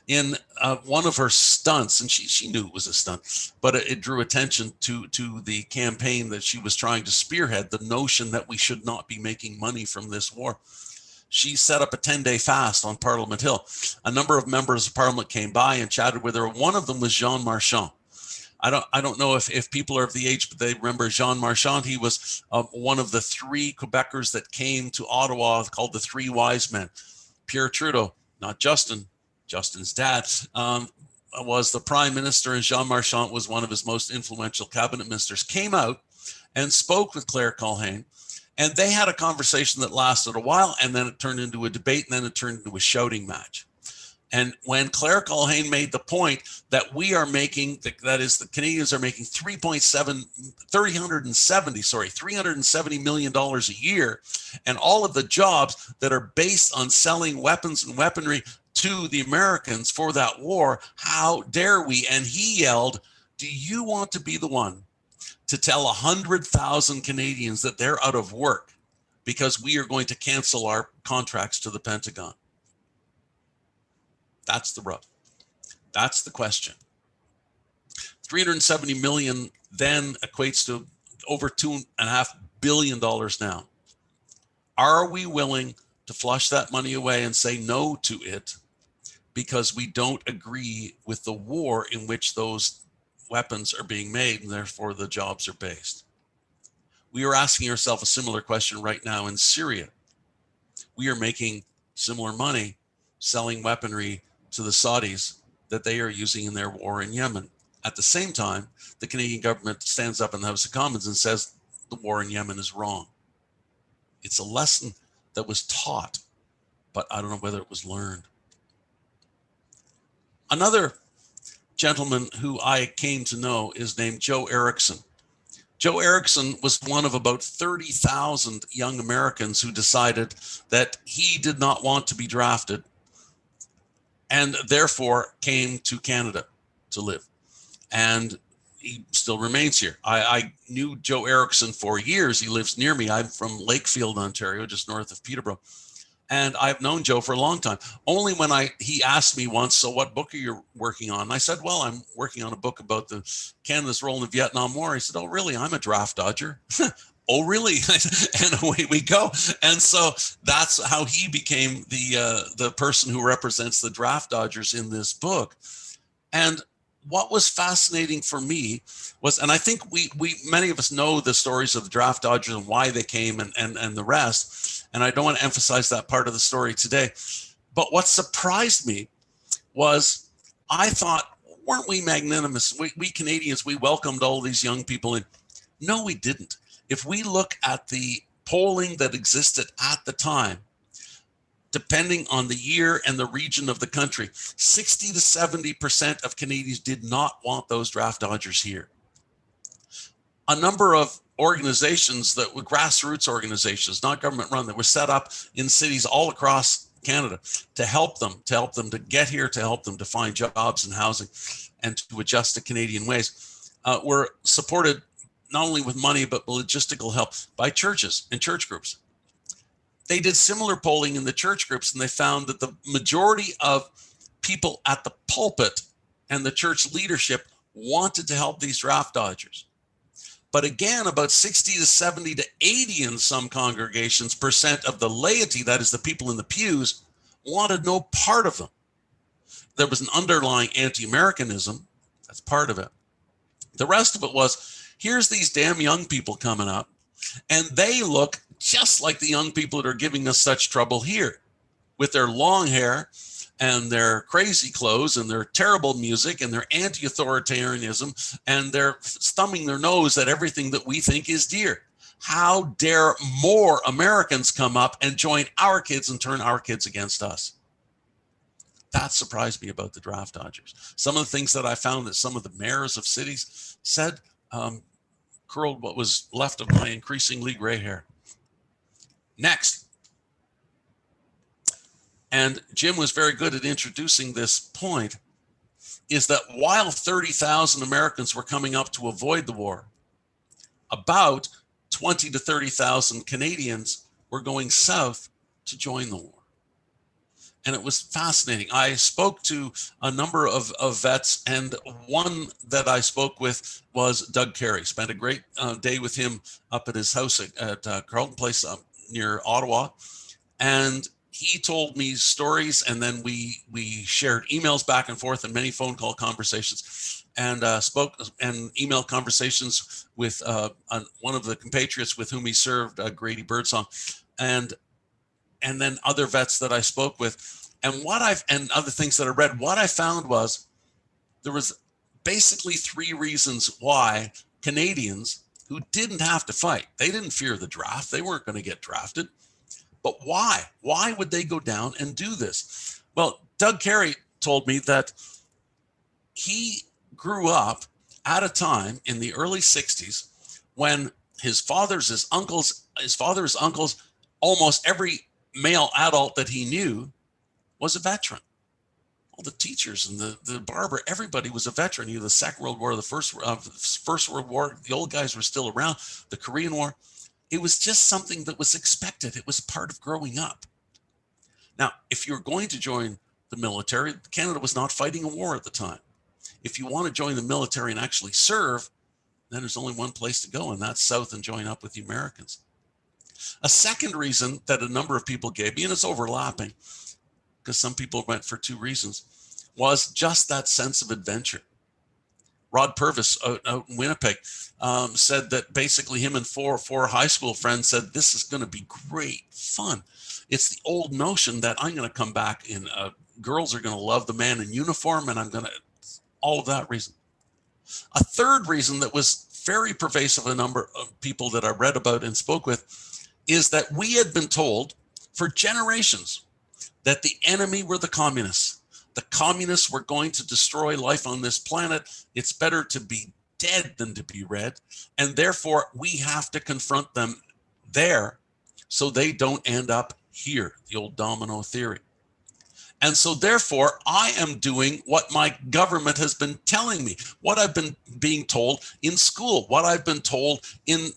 In one of her stunts, and she knew it was a stunt, but it drew attention to the campaign that she was trying to spearhead, the notion that we should not be making money from this war. She set up a 10-day fast on Parliament Hill. A number of members of Parliament came by and chatted with her. One of them was Jean Marchand. I don't know if people are of the age, but they remember Jean Marchand. He was one of the 3 Quebecers that came to Ottawa, called the 3 Wise Men. Pierre Trudeau, not Justin, Justin's dad, was the prime minister, and Jean Marchand was one of his most influential cabinet ministers, came out and spoke with Claire Culhane. And they had a conversation that lasted a while, and then it turned into a debate, and then it turned into a shouting match. And when Claire Culhane made the point that we are making, that is, the Canadians are making $370 million a year, and all of the jobs that are based on selling weapons and weaponry to the Americans for that war, how dare we? And he yelled, "Do you want to be the one to tell 100,000 Canadians that they're out of work because we are going to cancel our contracts to the Pentagon?" That's the rub. That's the question. 370 million then equates to over $2.5 billion now. Are we willing to flush that money away and say no to it because we don't agree with the war in which those weapons are being made, and therefore the jobs are based? We are asking ourselves a similar question right now in Syria. We are making similar money selling weaponry to the Saudis that they are using in their war in Yemen. At the same time, the Canadian government stands up in the House of Commons and says the war in Yemen is wrong. It's a lesson that was taught, but I don't know whether it was learned. Another gentleman who I came to know is named Joe Erickson. Joe Erickson was one of about 30,000 young Americans who decided that he did not want to be drafted and therefore came to Canada to live. And he still remains here. I knew Joe Erickson for years. He lives near me. I'm from Lakefield, Ontario, just north of Peterborough. And I've known Joe for a long time. Only when he asked me once, "So what book are you working on?" And I said, "Well, I'm working on a book about Canada's role in the Vietnam War." He said, "Oh, really? I'm a draft dodger." "Oh, really?" And away we go. And so that's how he became the person who represents the draft dodgers in this book. And what was fascinating for me was, and I think we many of us know the stories of the draft dodgers and why they came and the rest. And I don't want to emphasize that part of the story today. But what surprised me was, I thought, weren't we magnanimous? We Canadians, we welcomed all these young people in. No, we didn't. If we look at the polling that existed at the time, depending on the year and the region of the country, 60 to 70% of Canadians did not want those draft dodgers here. A number of organizations that were grassroots organizations, not government run, that were set up in cities all across Canada to help them to get here, to help them to find jobs and housing and to adjust to Canadian ways, were supported not only with money, but logistical help by churches and church groups. They did similar polling in the church groups, and they found that the majority of people at the pulpit and the church leadership wanted to help these draft dodgers. But again, about 60 to 70 to 80 in some congregations % of the laity, that is the people in the pews, wanted no part of them. There was an underlying anti-Americanism. That's part of it. The rest of it was, here's these damn young people coming up, and they look just like the young people that are giving us such trouble here, with their long hair and their crazy clothes and their terrible music and their anti-authoritarianism, and they're thumbing their nose at everything that we think is dear. How dare more Americans come up and join our kids and turn our kids against us? That surprised me about the draft dodgers. Some of the things that I found that some of the mayors of cities said curled what was left of my increasingly gray hair. Next, and Jim was very good at introducing this point, is that while 30,000 Americans were coming up to avoid the war, about 20 to 30,000 Canadians were going south to join the war. And it was fascinating. I spoke to a number of vets, and one that I spoke with was Doug Carey. Spent a great day with him up at his house at Carleton Place near Ottawa. And he told me stories, and then we shared emails back and forth and many phone call conversations, and spoke and email conversations with one of the compatriots with whom he served, Grady Birdsong, and then other vets that I spoke with. And other things that I read, what I found was there was basically three reasons why Canadians who didn't have to fight, they didn't fear the draft, they weren't going to get drafted. But why? Why would they go down and do this? Well, Doug Carey told me that he grew up at a time in the early 60s when his father's uncles, almost every male adult that he knew was a veteran. All the teachers and the barber, everybody was a veteran. Either the Second World War, the First World War, the old guys were still around, the Korean War. It was just something that was expected. It was part of growing up. Now, if you're going to join the military, Canada was not fighting a war at the time. If you want to join the military and actually serve, then there's only one place to go, and that's south and join up with the Americans. A second reason that a number of people gave me, and it's overlapping, because some people went for two reasons, was just that sense of adventure. Rod Purvis out in Winnipeg said that basically him and four high school friends said, this is going to be great fun. It's the old notion that I'm going to come back in, girls are going to love the man in uniform, and I'm going to, all of that reason. A third reason that was very pervasive, a number of people that I read about and spoke with, is that we had been told for generations that the enemy were the communists. The communists were going to destroy life on this planet. It's better to be dead than to be red. And therefore, we have to confront them there so they don't end up here, the old domino theory. And so therefore, I am doing what my government has been telling me, what I've been being told in school, what I've been told in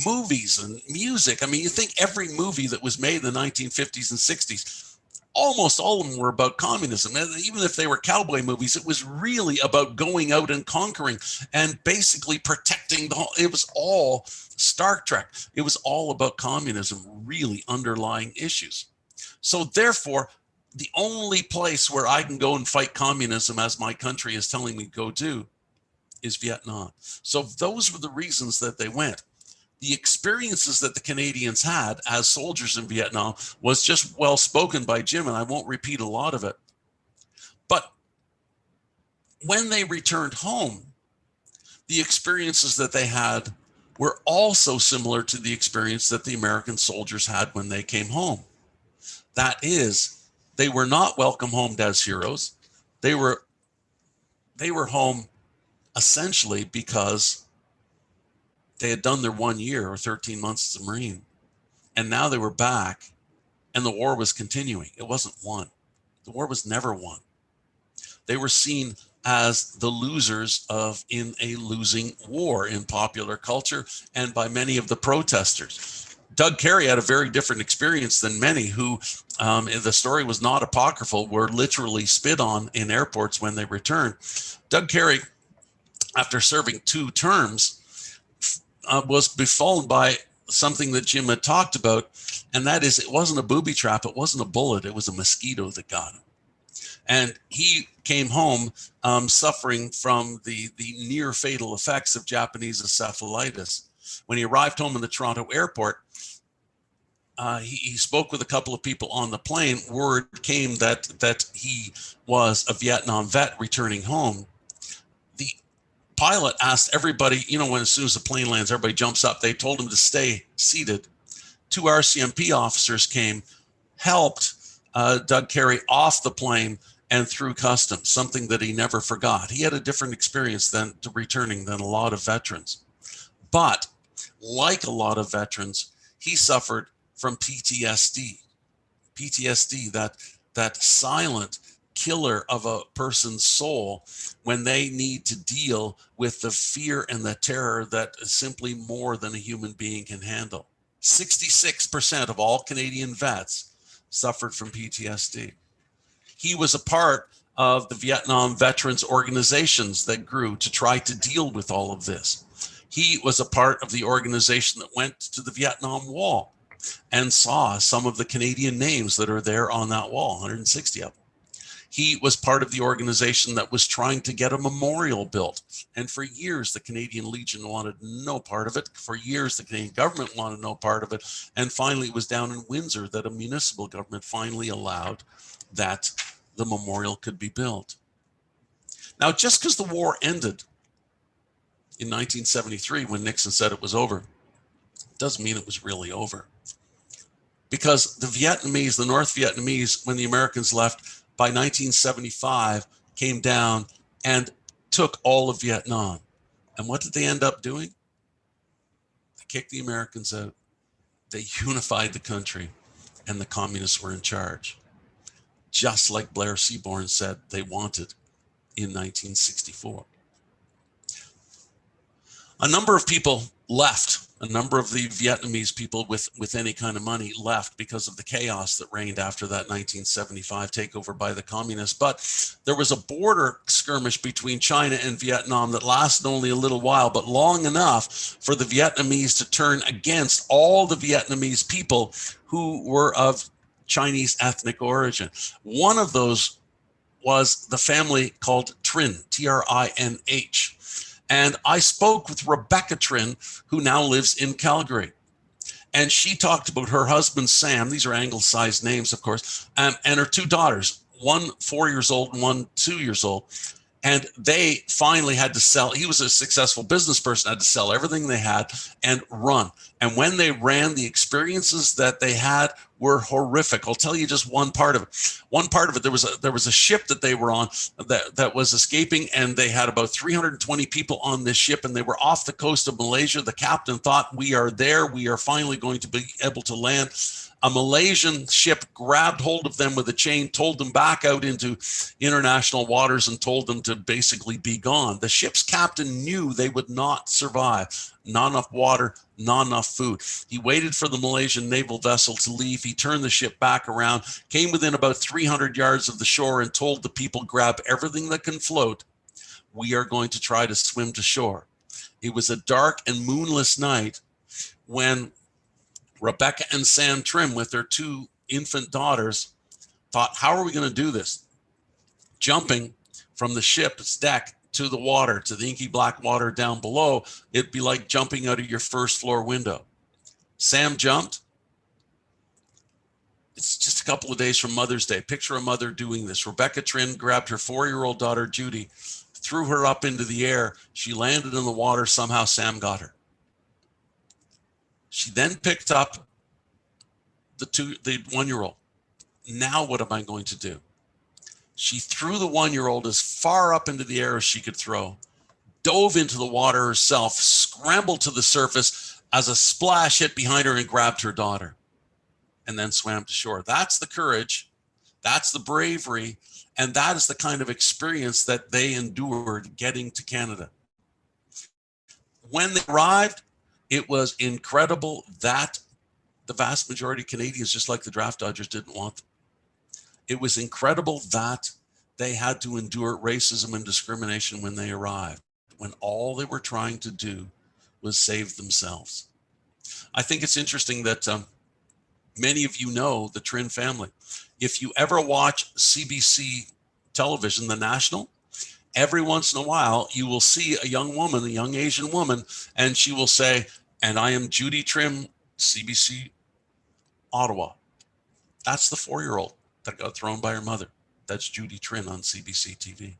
movies and music. I mean, you think every movie that was made in the 1950s and 60s, almost all of them were about communism. And even if they were cowboy movies, it was really about going out and conquering and basically protecting the whole. It was all Star Trek. It was all about communism, really underlying issues. So therefore, the only place where I can go and fight communism, as my country is telling me go do, is Vietnam. So those were the reasons that they went. The experiences that the Canadians had as soldiers in Vietnam was just well spoken by Jim, and I won't repeat a lot of it. But when they returned home, the experiences that they had were also similar to the experience that the American soldiers had when they came home. That is, they were not welcome home as heroes. They were home essentially because they had done their 1 year or 13 months as a Marine, and now they were back, and the war was continuing. It wasn't won. The war was never won. They were seen as the losers in a losing war in popular culture and by many of the protesters. Doug Carey had a very different experience than many who, the story was not apocryphal, were literally spit on in airports when they returned. Doug Carey, after serving 2 terms, was befallen by something that Jim had talked about, and that is, it wasn't a booby trap, it wasn't a bullet, it was a mosquito that got him. And he came home suffering from the near fatal effects of Japanese encephalitis. When he arrived home in the Toronto airport, he spoke with a couple of people on the plane. Word came that he was a Vietnam vet returning home. pilot asked everybody, you know, when as soon as the plane lands, everybody jumps up. They told him to stay seated. 2 RCMP officers came, helped Doug Carey off the plane and through customs, something that he never forgot. He had a different experience than returning than a lot of veterans. But like a lot of veterans, he suffered from PTSD. PTSD, that silent killer of a person's soul when they need to deal with the fear and the terror that is simply more than a human being can handle. 66% of all Canadian vets suffered from PTSD. He was a part of the Vietnam veterans organizations that grew to try to deal with all of this. He was a part of the organization that went to the Vietnam Wall and saw some of the Canadian names that are there on that wall, 160 of them. He was part of the organization that was trying to get a memorial built. And for years, the Canadian Legion wanted no part of it. For years, the Canadian government wanted no part of it. And finally, it was down in Windsor that a municipal government finally allowed that the memorial could be built. Now, just because the war ended in 1973, when Nixon said it was over, doesn't mean it was really over. Because the Vietnamese, the North Vietnamese, when the Americans left, by 1975, came down and took all of Vietnam. And what did they end up doing? They kicked the Americans out. They unified the country, and the communists were in charge. Just like Blair Seaborn said they wanted in 1964. A number of people left. A number of the Vietnamese people with any kind of money left because of the chaos that reigned after that 1975 takeover by the communists. But there was a border skirmish between China and Vietnam that lasted only a little while, but long enough for the Vietnamese to turn against all the Vietnamese people who were of Chinese ethnic origin. One of those was the family called Trinh, T-R-I-N-H. And I spoke with Rebecca Trinh, who now lives in Calgary. And she talked about her husband, Sam. These are anglicized names, of course, and her 2 daughters, one 4 years old and one 2 years old. And they finally had to sell. He was a successful business person, had to sell everything they had and run. And when they ran, the experiences that they had were horrific. I'll tell you just one part of it. One part of it, there was a ship that they were on that was escaping, and they had about 320 people on this ship, and they were off the coast of Malaysia. The captain thought, we are there. We are finally going to be able to land. A Malaysian ship grabbed hold of them with a chain, told them back out into international waters, and told them to basically be gone. The ship's captain knew they would not survive. Not enough water, not enough food. He waited for the Malaysian naval vessel to leave. He turned the ship back around, came within about 300 yards of the shore, and told the people, grab everything that can float. We are going to try to swim to shore. It was a dark and moonless night when Rebecca and Sam Trinh, with their 2 infant daughters, thought, how are we going to do this? Jumping from the ship's deck to the water, to the inky black water down below, it'd be like jumping out of your first floor window. Sam jumped. It's just a couple of days from Mother's Day. Picture a mother doing this. Rebecca Trinh grabbed her 4-year-old daughter, Judy, threw her up into the air. She landed in the water. Somehow Sam got her. She then picked up the 1-year-old. Now what am I going to do? She threw the 1-year-old as far up into the air as she could throw, dove into the water herself, scrambled to the surface as a splash hit behind her and grabbed her daughter, and then swam to shore. That's the courage. That's the bravery. And that is the kind of experience that they endured getting to Canada. When they arrived, it was incredible that the vast majority of Canadians, just like the draft dodgers, didn't want them. It was incredible that they had to endure racism and discrimination when they arrived, when all they were trying to do was save themselves. I think it's interesting that many of you know the Trinh family. If you ever watch CBC television, the national, every once in a while, you will see a young woman, a young Asian woman, and she will say, and I am Judy Trinh, CBC Ottawa. That's the 4-year-old that got thrown by her mother. That's Judy Trinh on CBC TV.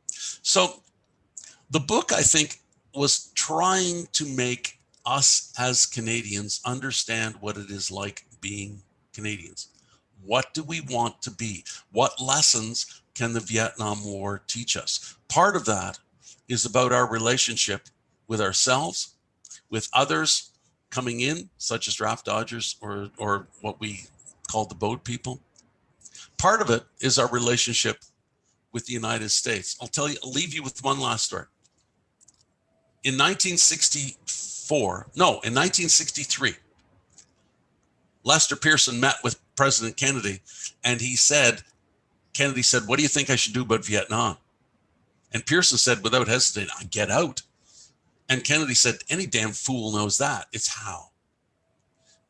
So The book, I think, was trying to make us as Canadians understand what it is like being Canadians. What do we want to be? What lessons can the Vietnam War teach us? Part of that is about our relationship with ourselves, with others coming in, such as draft dodgers or what we call the boat people. Part of it is our relationship with the United States. I'll leave you with one last story. In 1963, Lester Pearson met with President Kennedy, and Kennedy said, "What do you think I should do about Vietnam?" And Pearson said, without hesitating, "I get out." And Kennedy said, "Any damn fool knows that. It's how."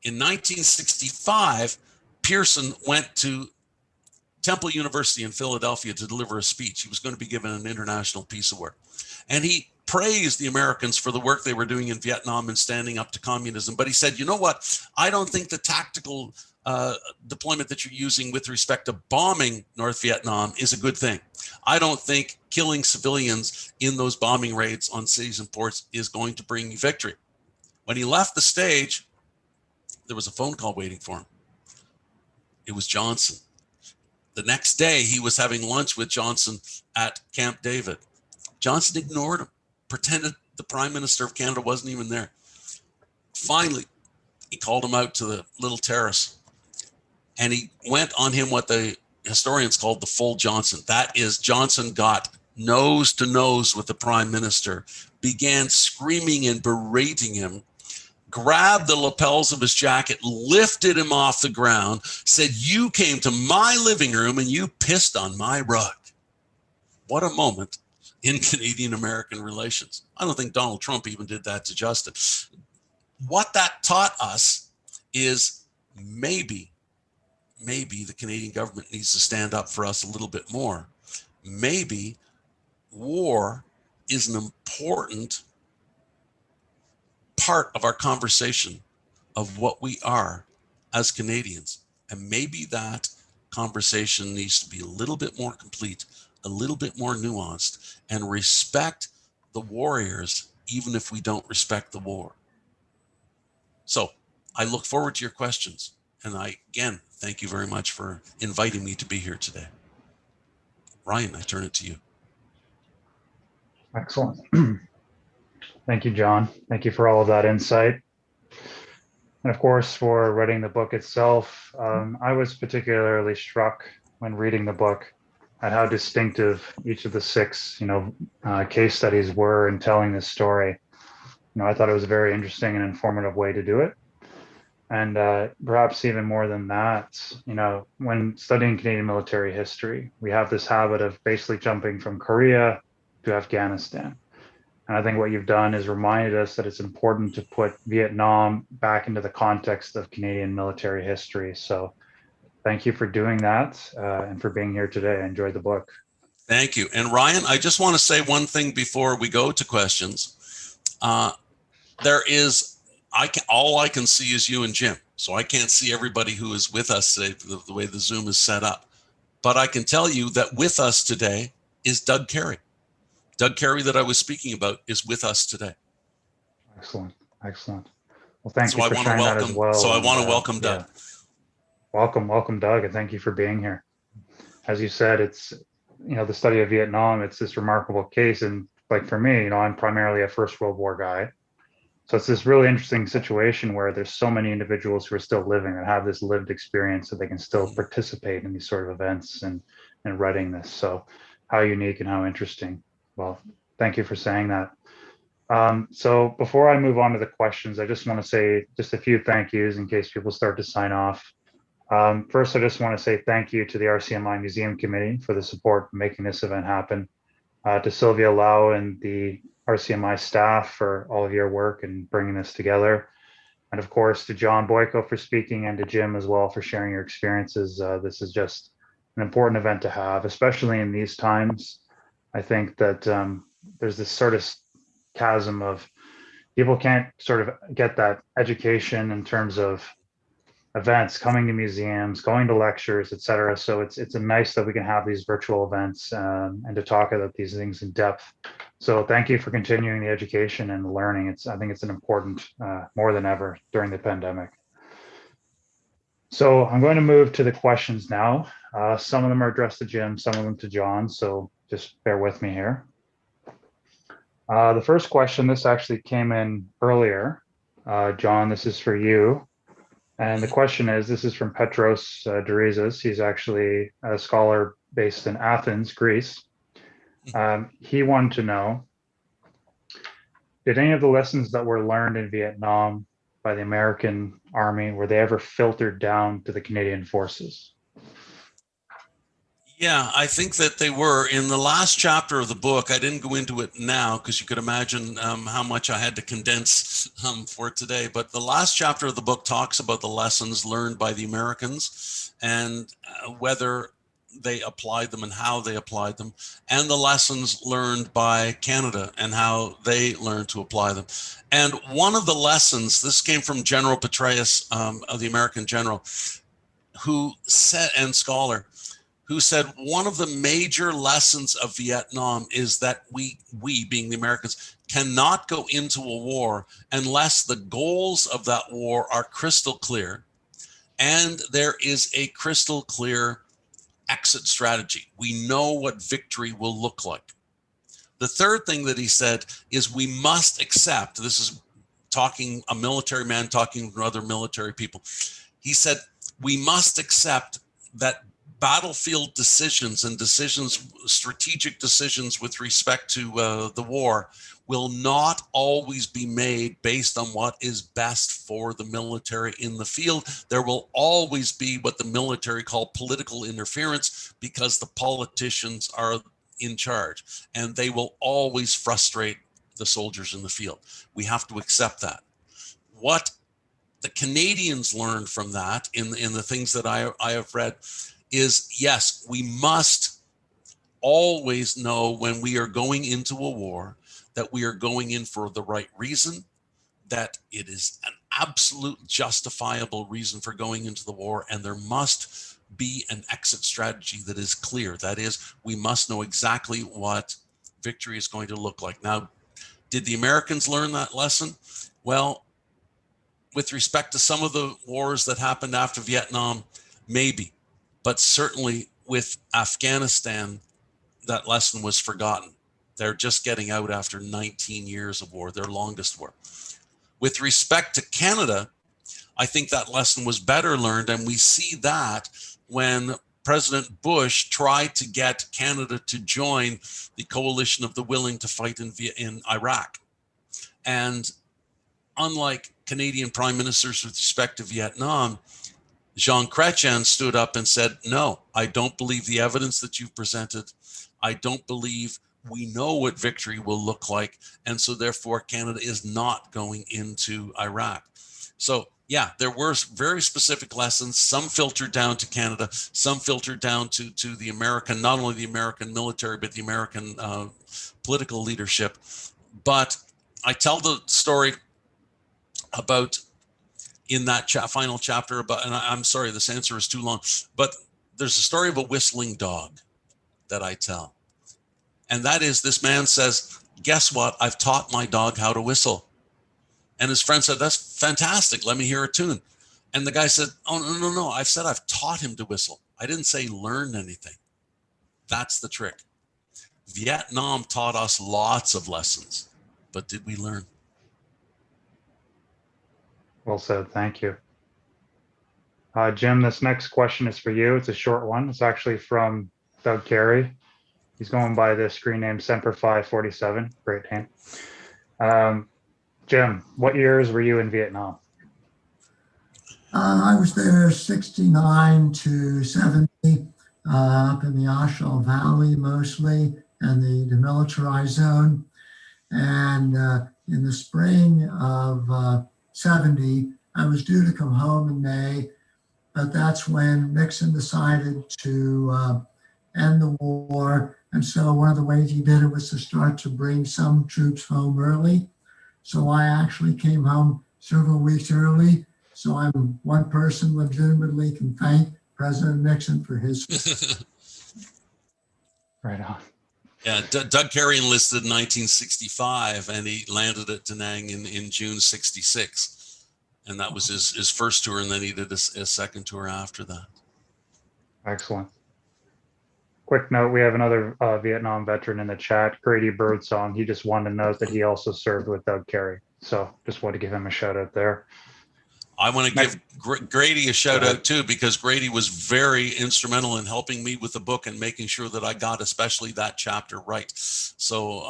In 1965, Pearson went to Temple University in Philadelphia to deliver a speech. He was going to be given an International Peace Award. And he praised the Americans for the work they were doing in Vietnam and standing up to communism. But he said, "You know what? I don't think the tactical deployment that you're using with respect to bombing North Vietnam is a good thing. I don't think killing civilians in those bombing raids on cities and ports is going to bring you victory." When he left the stage, there was a phone call waiting for him. It was Johnson. The next day, he was having lunch with Johnson at Camp David. Johnson ignored him, pretended the Prime Minister of Canada wasn't even there. Finally, he called him out to the little terrace, and he went on him what the historians called the full Johnson. That is, Johnson got nose to nose with the Prime Minister, began screaming and berating him, grabbed the lapels of his jacket, lifted him off the ground, said, "You came to my living room and you pissed on my rug." What a moment in Canadian-American relations. I don't think Donald Trump even did that to Justin. What that taught us is maybe the Canadian government needs to stand up for us a little bit more. Maybe war is an important part of our conversation of what we are as Canadians. And maybe that conversation needs to be a little bit more complete, a little bit more nuanced, and respect the warriors, even if we don't respect the war. So I look forward to your questions. And again, thank you very much for inviting me to be here today. Ryan, I turn it to you. Excellent. Thank you, John. Thank you for all of that insight. And of course, for writing the book itself, I was particularly struck when reading the book at how distinctive each of the six, case studies were in telling this story. I thought it was a very interesting and informative way to do it. And perhaps even more than that, when studying Canadian military history, we have this habit of basically jumping from Korea to Afghanistan. And I think what you've done is reminded us that it's important to put Vietnam back into the context of Canadian military history. So thank you for doing that and for being here today. I enjoyed the book. Thank you. And Ryan, I just want to say one thing before we go to questions. All I can see is you and Jim. So I can't see everybody who is with us today, the way the Zoom is set up. But I can tell you that with us today is Doug Carey. Doug Carey that I was speaking about is with us today. Excellent. Well, thank you for sharing that as well. So I want to welcome Doug. Yeah. Welcome, Doug, and thank you for being here. As you said, it's, the study of Vietnam, it's this remarkable case. And like for me, I'm primarily a First World War guy. So it's this really interesting situation where there's so many individuals who are still living and have this lived experience so they can still participate in these sort of events and writing this. So how unique and how interesting. Well, thank you for saying that. So before I move on to the questions, I just want to say just a few thank yous in case people start to sign off. First, I just want to say thank you to the RCMI Museum Committee for the support for making this event happen, to Sylvia Lau and the RCMI staff for all of your work and bringing this together. And of course, to John Boyko for speaking, and to Jim as well for sharing your experiences. This is just an important event to have, especially in these times. I think that there's this sort of chasm of people can't sort of get that education in terms of events, coming to museums, going to lectures, etc. So it's nice that we can have these virtual events and to talk about these things in depth So thank you for continuing the education and the learning. I think it's an important, more than ever during the pandemic. So I'm going to move to the questions now. Some of them are addressed to Jim, some of them to John, so just bear with me here. The first question, this actually came in earlier. John, this is for you. And the question is, this is from Petros Dorizas. He's actually a scholar based in Athens, Greece. He wanted to know, did any of the lessons that were learned in Vietnam by the American Army, were they ever filtered down to the Canadian forces? Yeah, I think that they were. In the last chapter of the book, I didn't go into it now because you could imagine how much I had to condense for today. But the last chapter of the book talks about the lessons learned by the Americans and whether they applied them and how they applied them, and the lessons learned by Canada and how they learned to apply them. And one of the lessons, this came from General Petraeus, of the American general, who said, and scholar, who said one of the major lessons of Vietnam is that we being the Americans, cannot go into a war unless the goals of that war are crystal clear and there is a crystal clear exit strategy. We know what victory will look like. The third thing that he said is we must accept, this is talking, a military man talking to other military people. He said, we must accept that battlefield decisions and decisions, strategic decisions with respect to the war will not always be made based on what is best for the military in the field. There will always be what the military call political interference because the politicians are in charge and they will always frustrate the soldiers in the field. We have to accept that. What the Canadians learned from that in the things that I have read is, yes, we must always know when we are going into a war that we are going in for the right reason, that it is an absolute justifiable reason for going into the war, and there must be an exit strategy that is clear. That is, we must know exactly what victory is going to look like. Now, did the Americans learn that lesson? Well, with respect to some of the wars that happened after Vietnam, maybe. But certainly with Afghanistan, that lesson was forgotten. They're just getting out after 19 years of war, their longest war. With respect to Canada, I think that lesson was better learned, and we see that when President Bush tried to get Canada to join the coalition of the willing to fight in Iraq. And unlike Canadian prime ministers with respect to Vietnam, Jean Chrétien stood up and said, no, I don't believe the evidence that you've presented. I don't believe we know what victory will look like. And so therefore, Canada is not going into Iraq. So yeah, there were very specific lessons. Some filtered down to Canada, some filtered down to the American, not only the American military, but the American political leadership. But I tell the story about in that final chapter about, and I'm sorry, this answer is too long, but there's a story of a whistling dog that I tell. And that is, this man says, guess what? I've taught my dog how to whistle. And his friend said, that's fantastic. Let me hear a tune. And the guy said, oh, no. I've said I've taught him to whistle. I didn't say learn anything. That's the trick. Vietnam taught us lots of lessons, but did we learn? Well said, thank you. Jim, this next question is for you. It's a short one. It's actually from Doug Carey. He's going by the screen name Semper547, great name. Jim, what years were you in Vietnam? I was there 69 to 70, up in the Asheville Valley mostly, and the demilitarized zone. And in the spring of 70, I was due to come home in May, but that's when Nixon decided to end the war. And so one of the ways he did it was to start to bring some troops home early. So I actually came home several weeks early. So I'm one person legitimately can thank President Nixon for his. Right on. Yeah, Doug Carey enlisted in 1965, and he landed at Da Nang in June '66, and that was his first tour, and then he did a second tour after that. Excellent. Quick note, we have another Vietnam veteran in the chat, Grady Birdsong. He just wanted to note that he also served with Doug Carey. So just want to give him a shout out there. I want to give Grady a shout out too, because Grady was very instrumental in helping me with the book and making sure that I got especially that chapter right. So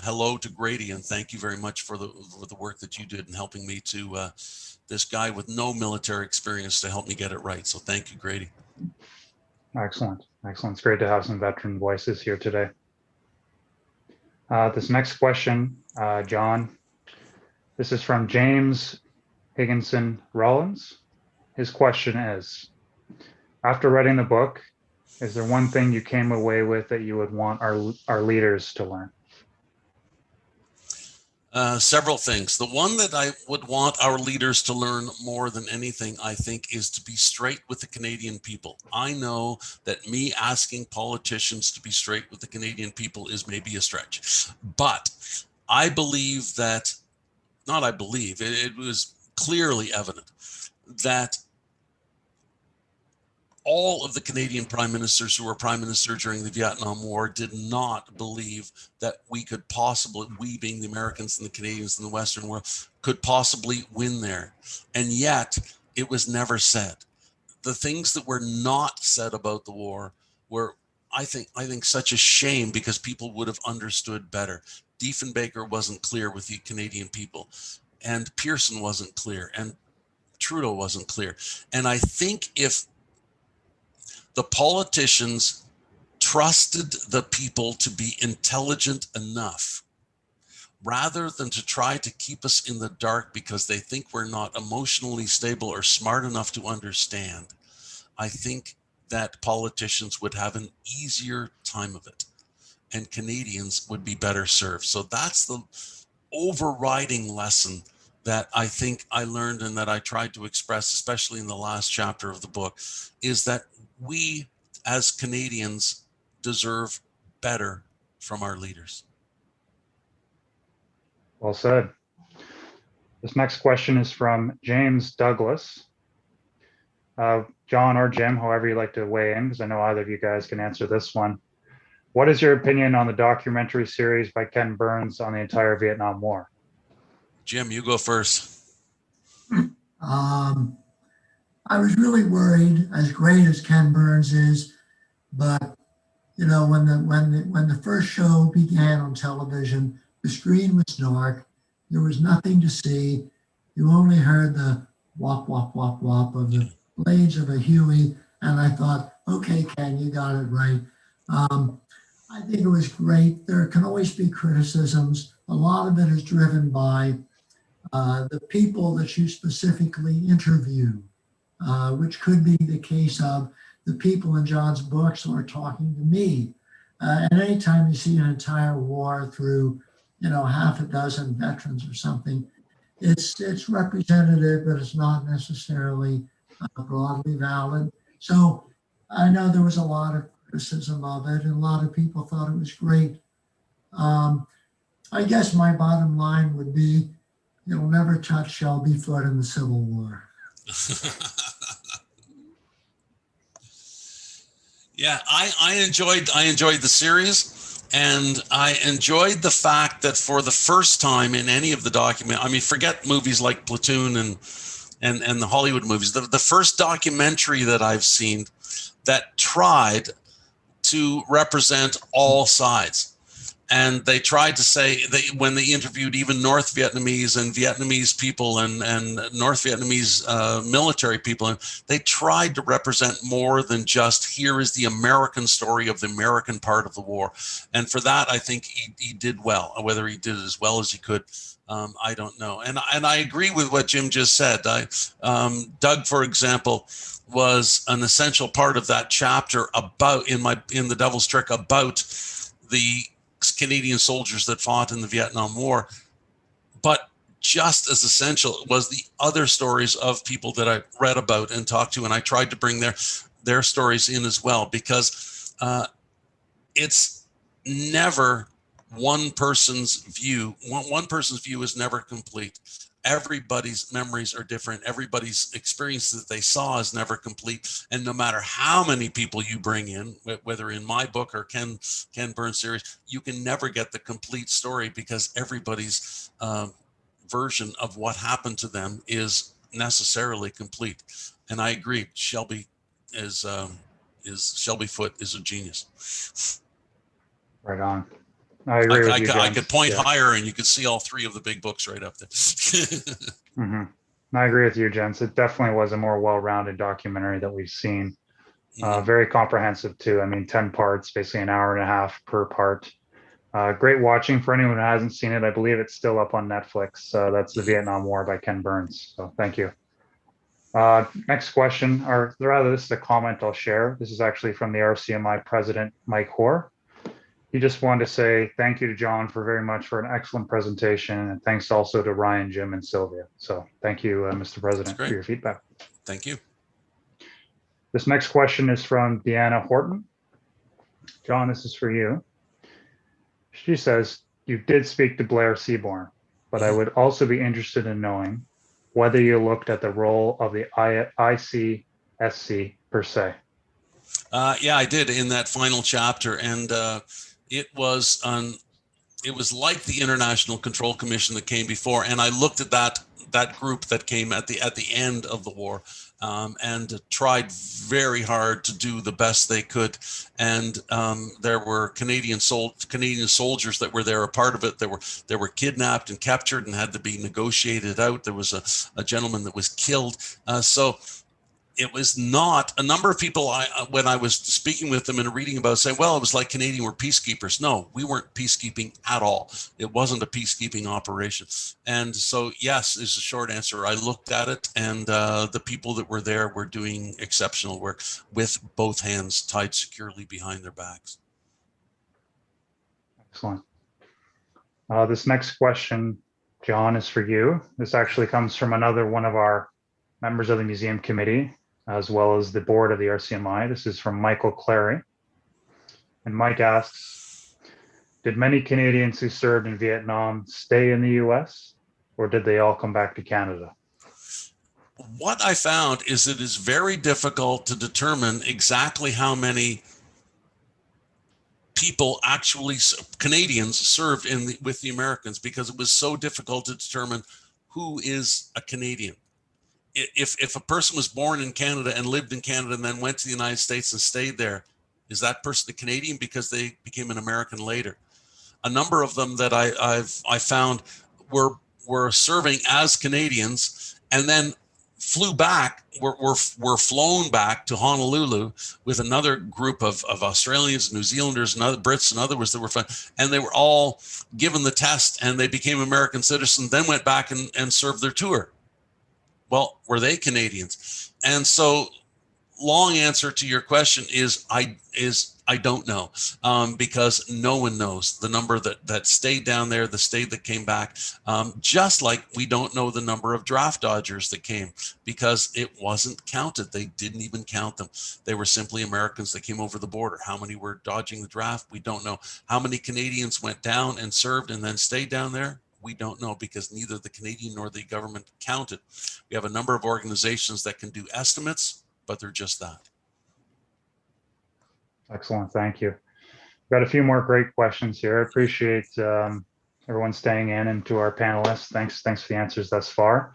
hello to Grady, and thank you very much for the work that you did in helping me to this guy with no military experience to help me get it right. So thank you, Grady. Excellent. Excellent. It's great to have some veteran voices here today. This next question, John, this is from James Higginson Rollins. His question is, after writing the book, is there one thing you came away with that you would want our leaders to learn? Several things. The one that I would want our leaders to learn more than anything, I think, is to be straight with the Canadian people. I know that me asking politicians to be straight with the Canadian people is maybe a stretch, but I believe that, not I believe, it was clearly evident that all of the Canadian prime ministers who were prime minister during the Vietnam War did not believe that we could possibly, we being the Americans and the Canadians in the Western world, could possibly win there. And yet it was never said. The things that were not said about the war were, I think such a shame, because people would have understood better. Diefenbaker wasn't clear with the Canadian people, and Pearson wasn't clear, and Trudeau wasn't clear. And I think if the politicians trusted the people to be intelligent enough, rather than to try to keep us in the dark because they think we're not emotionally stable or smart enough to understand, I think that politicians would have an easier time of it, and Canadians would be better served. So that's the overriding lesson that I think I learned, and that I tried to express, especially in the last chapter of the book, is that we as Canadians deserve better from our leaders. Well said. This next question is from James Douglas. John or Jim, however you like to weigh in, because I know either of you guys can answer this one. What is your opinion on the documentary series by Ken Burns on the entire Vietnam War? Jim, you go first. I was really worried, as great as Ken Burns is, but you know, when the first show began on television, the screen was dark. There was nothing to see. You only heard the whop, whop, whop, whop of the blades of a Huey. And I thought, okay, Ken, you got it right. I think it was great. There can always be criticisms. A lot of it is driven by the people that you specifically interview, which could be the case of the people in John's books who are talking to me. And anytime you see an entire war through, you know, half a dozen veterans or something, it's representative, but it's not necessarily broadly valid. So I know there was a lot of criticism of it, and a lot of people thought it was great. I guess my bottom line would be, it'll never touch Shelby Foote in the Civil War. Yeah, I enjoyed the series, and I enjoyed the fact that for the first time in any of the document, I mean, forget movies like Platoon and the Hollywood movies, the first documentary that I've seen that tried to represent all sides. And they tried to say, when they interviewed even North Vietnamese and Vietnamese people and North Vietnamese military people, and they tried to represent more than just, here is the American story of the American part of the war. And for that, I think he did well. Whether he did it as well as he could, I don't know. And I agree with what Jim just said. Doug, for example, was an essential part of that chapter about in the Devil's Trick about the Canadian soldiers that fought in the Vietnam War. But just as essential was the other stories of people that I read about and talked to, and I tried to bring their stories in as well, because it's never one person's view. One person's view is never complete. Everybody's memories are different. Everybody's experience that they saw is never complete. And no matter how many people you bring in, whether in my book or Ken Burns' series, you can never get the complete story because everybody's version of what happened to them is necessarily complete. And I agree, Shelby Foote is a genius. Right on. I agree with you, I could point yeah. higher and you could see all three of the big books right up there. Mm-hmm. I agree with you, gents. It definitely was a more well-rounded documentary that we've seen. Very comprehensive too. I mean, 10 parts, basically an hour and a half per part. Great watching for anyone who hasn't seen it. I believe it's still up on Netflix. That's The Vietnam War by Ken Burns. So thank you. Next question, or rather this is a comment I'll share. This is actually from the RCMI president, Mike Hoare. He just wanted to say thank you to John very much for an excellent presentation, and thanks also to Ryan, Jim, and Sylvia. So thank you, Mr. President, for your feedback. Thank you. This next question is from Deanna Horton. John, this is for you. She says, you did speak to Blair Seaborn, but I would also be interested in knowing whether you looked at the role of the ICSC per se. Yeah, I did in that final chapter, and it was like the International Control Commission that came before, and I looked at that group that came at the end of the war, and tried very hard to do the best they could. And there were Canadian soldiers that were there, a part of it. They were kidnapped and captured and had to be negotiated out. There was a gentleman that was killed. So it was not a number of people. When I was speaking with them and reading about it, saying, well, it was like Canadian were peacekeepers. No, we weren't peacekeeping at all. It wasn't a peacekeeping operation. And so, yes, is the short answer. I looked at it, and the people that were there were doing exceptional work with both hands tied securely behind their backs. Excellent. This next question, John, is for you. This actually comes from another one of our members of the museum committee, as well as the board of the RCMI. This is from Michael Clary. And Mike asks, did many Canadians who served in Vietnam stay in the US, or did they all come back to Canada? What I found is it is very difficult to determine exactly how many people actually, Canadians, served with the Americans, because it was so difficult to determine who is a Canadian. If a person was born in Canada and lived in Canada and then went to the United States and stayed there, is that person a Canadian because they became an American later? A number of them that I found were serving as Canadians and then flew back, were flown back to Honolulu with another group of Australians, New Zealanders, and other Brits and others that were fun, and they were all given the test and they became American citizens, then went back and served their tour. Well, were they Canadians? And so, long answer to your question is I don't know, because no one knows the number that stayed down there, the state that came back, just like we don't know the number of draft dodgers that came, because it wasn't counted. They didn't even count them. They were simply Americans that came over the border. How many were dodging the draft? We don't know. How many Canadians went down and served and then stayed down there? We don't know, because neither the Canadian nor the government counted. We have a number of organizations that can do estimates, but they're just that. Excellent, thank you. Got a few more great questions here. I appreciate everyone staying in, and to our panelists, thanks for the answers thus far.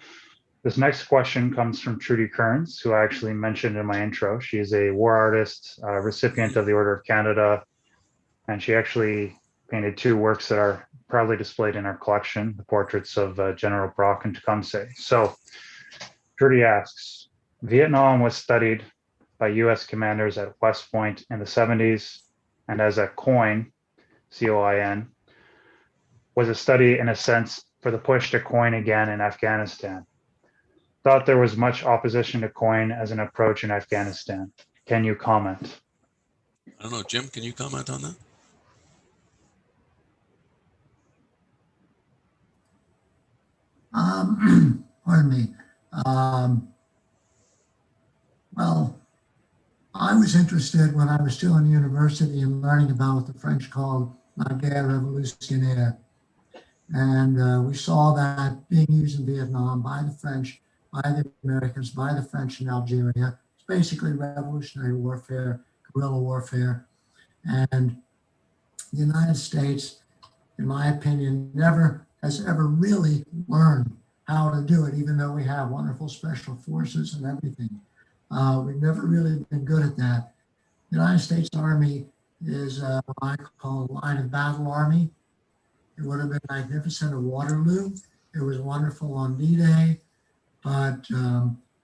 This next question comes from Trudy Kearns, who I actually mentioned in my intro. She is a war artist, recipient of the Order of Canada, and she actually painted two works that are proudly displayed in our collection, the portraits of General Brock and Tecumseh. So Trudy asks, Vietnam was studied by US commanders at West Point in the 70s, and as a COIN, C-O-I-N, was a study in a sense for the push to COIN again in Afghanistan. Thought there was much opposition to COIN as an approach in Afghanistan. Can you comment? I don't know, Jim, can you comment on that? Pardon me. Well, I was interested when I was still in university in learning about what the French called la guerre révolutionnaire. And we saw that being used in Vietnam by the French, by the Americans, by the French in Algeria. It's basically revolutionary warfare, guerrilla warfare. And the United States, in my opinion, never has ever really learned how to do it, even though we have wonderful special forces and everything. We've never really been good at that. The United States Army is what I call a line of battle army. It would have been magnificent at Waterloo. It was wonderful on D-Day, but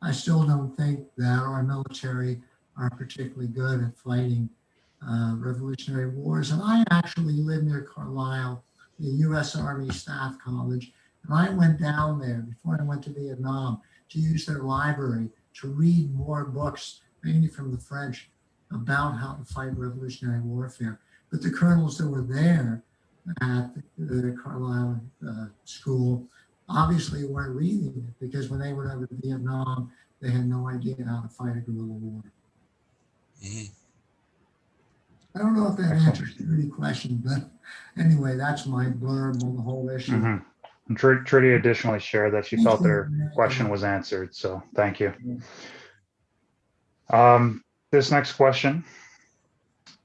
I still don't think that our military are particularly good at fighting revolutionary wars. And I actually live near Carlisle, the U.S. Army Staff College, and I went down there before I went to Vietnam to use their library to read more books, mainly from the French, about how to fight revolutionary warfare. But the colonels that were there at the Carlisle school obviously weren't reading it, because when they went over to Vietnam, they had no idea how to fight a guerrilla war. Mhm. I don't know if that answers your question, but anyway, that's my blurb on the whole issue. Mhm. And Trudy additionally shared that she felt their question was answered, so thank you. This next question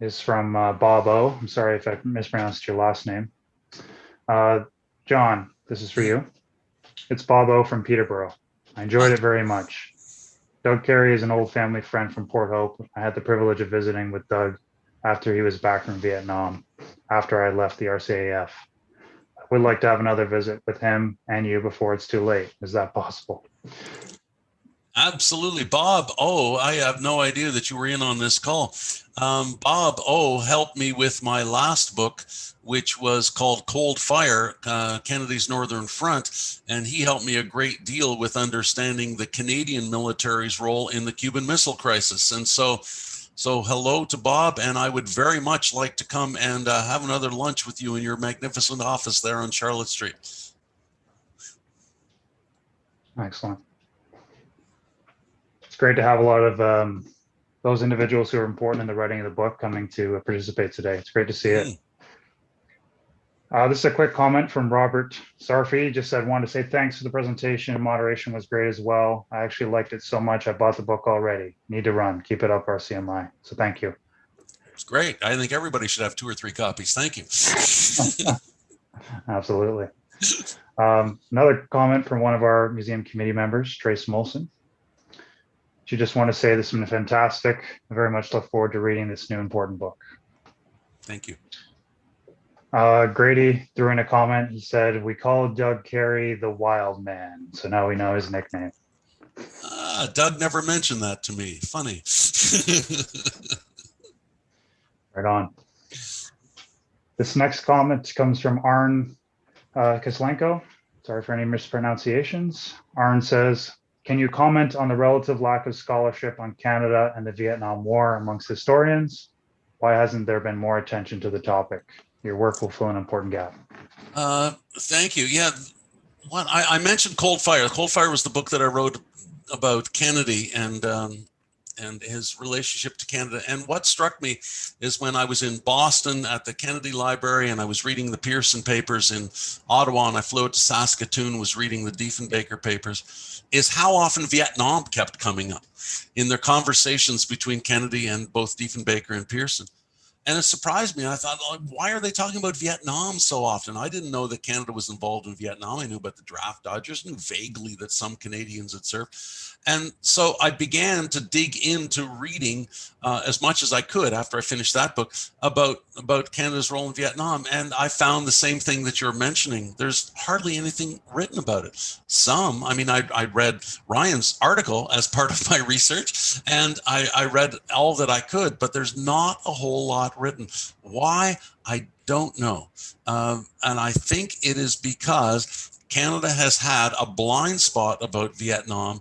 is from Bob O. I'm sorry if I mispronounced your last name. John, this is for you. It's Bob O from Peterborough. I enjoyed it very much. Doug Carey is an old family friend from Port Hope. I had the privilege of visiting with Doug after he was back from Vietnam, after I left the RCAF. I would like to have another visit with him and you before it's too late. Is that possible? Absolutely. Bob O, I have no idea that you were in on this call. Bob O helped me with my last book, which was called Cold Fire, Kennedy's Northern Front. And he helped me a great deal with understanding the Canadian military's role in the Cuban Missile Crisis. And so hello to Bob, and I would very much like to come and have another lunch with you in your magnificent office there on Charlotte Street. Excellent. It's great to have a lot of those individuals who are important in the writing of the book coming to participate today. It's great to see it. This is a quick comment from Robert Sarfi. Just said, wanted to say thanks for the presentation. Moderation was great as well. I actually liked it so much. I bought the book already. Need to run. Keep it up, RCMI. So thank you. It's great. I think everybody should have 2 or 3 copies. Thank you. Absolutely. Another comment from one of our museum committee members, Trace Molson. She just wanted to say this has been fantastic. I very much look forward to reading this new important book. Thank you. Grady threw in a comment. He said, we call Doug Carey the Wild Man. So now we know his nickname. Doug never mentioned that to me. Funny. Right on. This next comment comes from Arn Kislenko. Sorry for any mispronunciations. Arn says, can you comment on the relative lack of scholarship on Canada and the Vietnam War amongst historians? Why hasn't there been more attention to the topic? Your work will fill an important gap. Thank you. Yeah, I mentioned Cold Fire. Cold Fire was the book that I wrote about Kennedy and his relationship to Canada. And what struck me is when I was in Boston at the Kennedy Library and I was reading the Pearson papers in Ottawa, and I flew out to Saskatoon, was reading the Diefenbaker papers, is how often Vietnam kept coming up in their conversations between Kennedy and both Diefenbaker and Pearson. And it surprised me. I thought, oh, why are they talking about Vietnam so often? I didn't know that Canada was involved in Vietnam. I knew about the draft dodgers, knew vaguely that some Canadians had served. And so I began to dig into reading as much as I could after I finished that book about Canada's role in Vietnam. And I found the same thing that you're mentioning. There's hardly anything written about it. I read Ryan's article as part of my research, and I read all that I could, but there's not a whole lot written. Why? I don't know. And I think it is because Canada has had a blind spot about Vietnam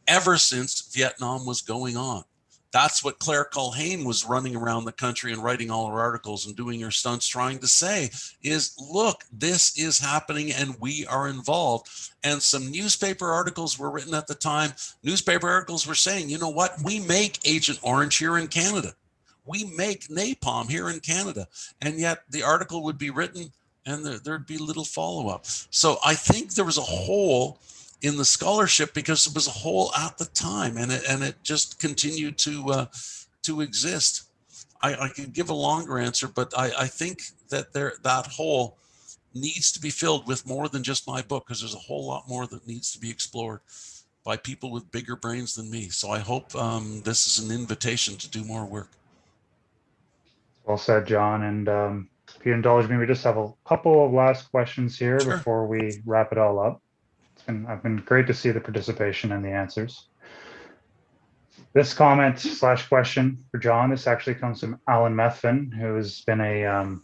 ever since Vietnam was going on. That's what Claire Culhane was running around the country and writing all her articles and doing her stunts trying to say is, look, this is happening and we are involved. And some newspaper articles were written at the time. Newspaper articles were saying, you know what, we make Agent Orange here in Canada. We make napalm here in Canada. And yet the article would be written and there'd be little follow-up. So I think there was a hole in the scholarship because there was a hole at the time, and it just continued to exist. I could give a longer answer, but I think that that hole needs to be filled with more than just my book, because there's a whole lot more that needs to be explored by people with bigger brains than me. So I hope this is an invitation to do more work. Well said, John. And if you indulge me, we just have a couple of last questions here Sure. before we wrap it all up. I've been great to see the participation and the answers. This comment / question for John, this actually comes from Alan Methvin, who has been a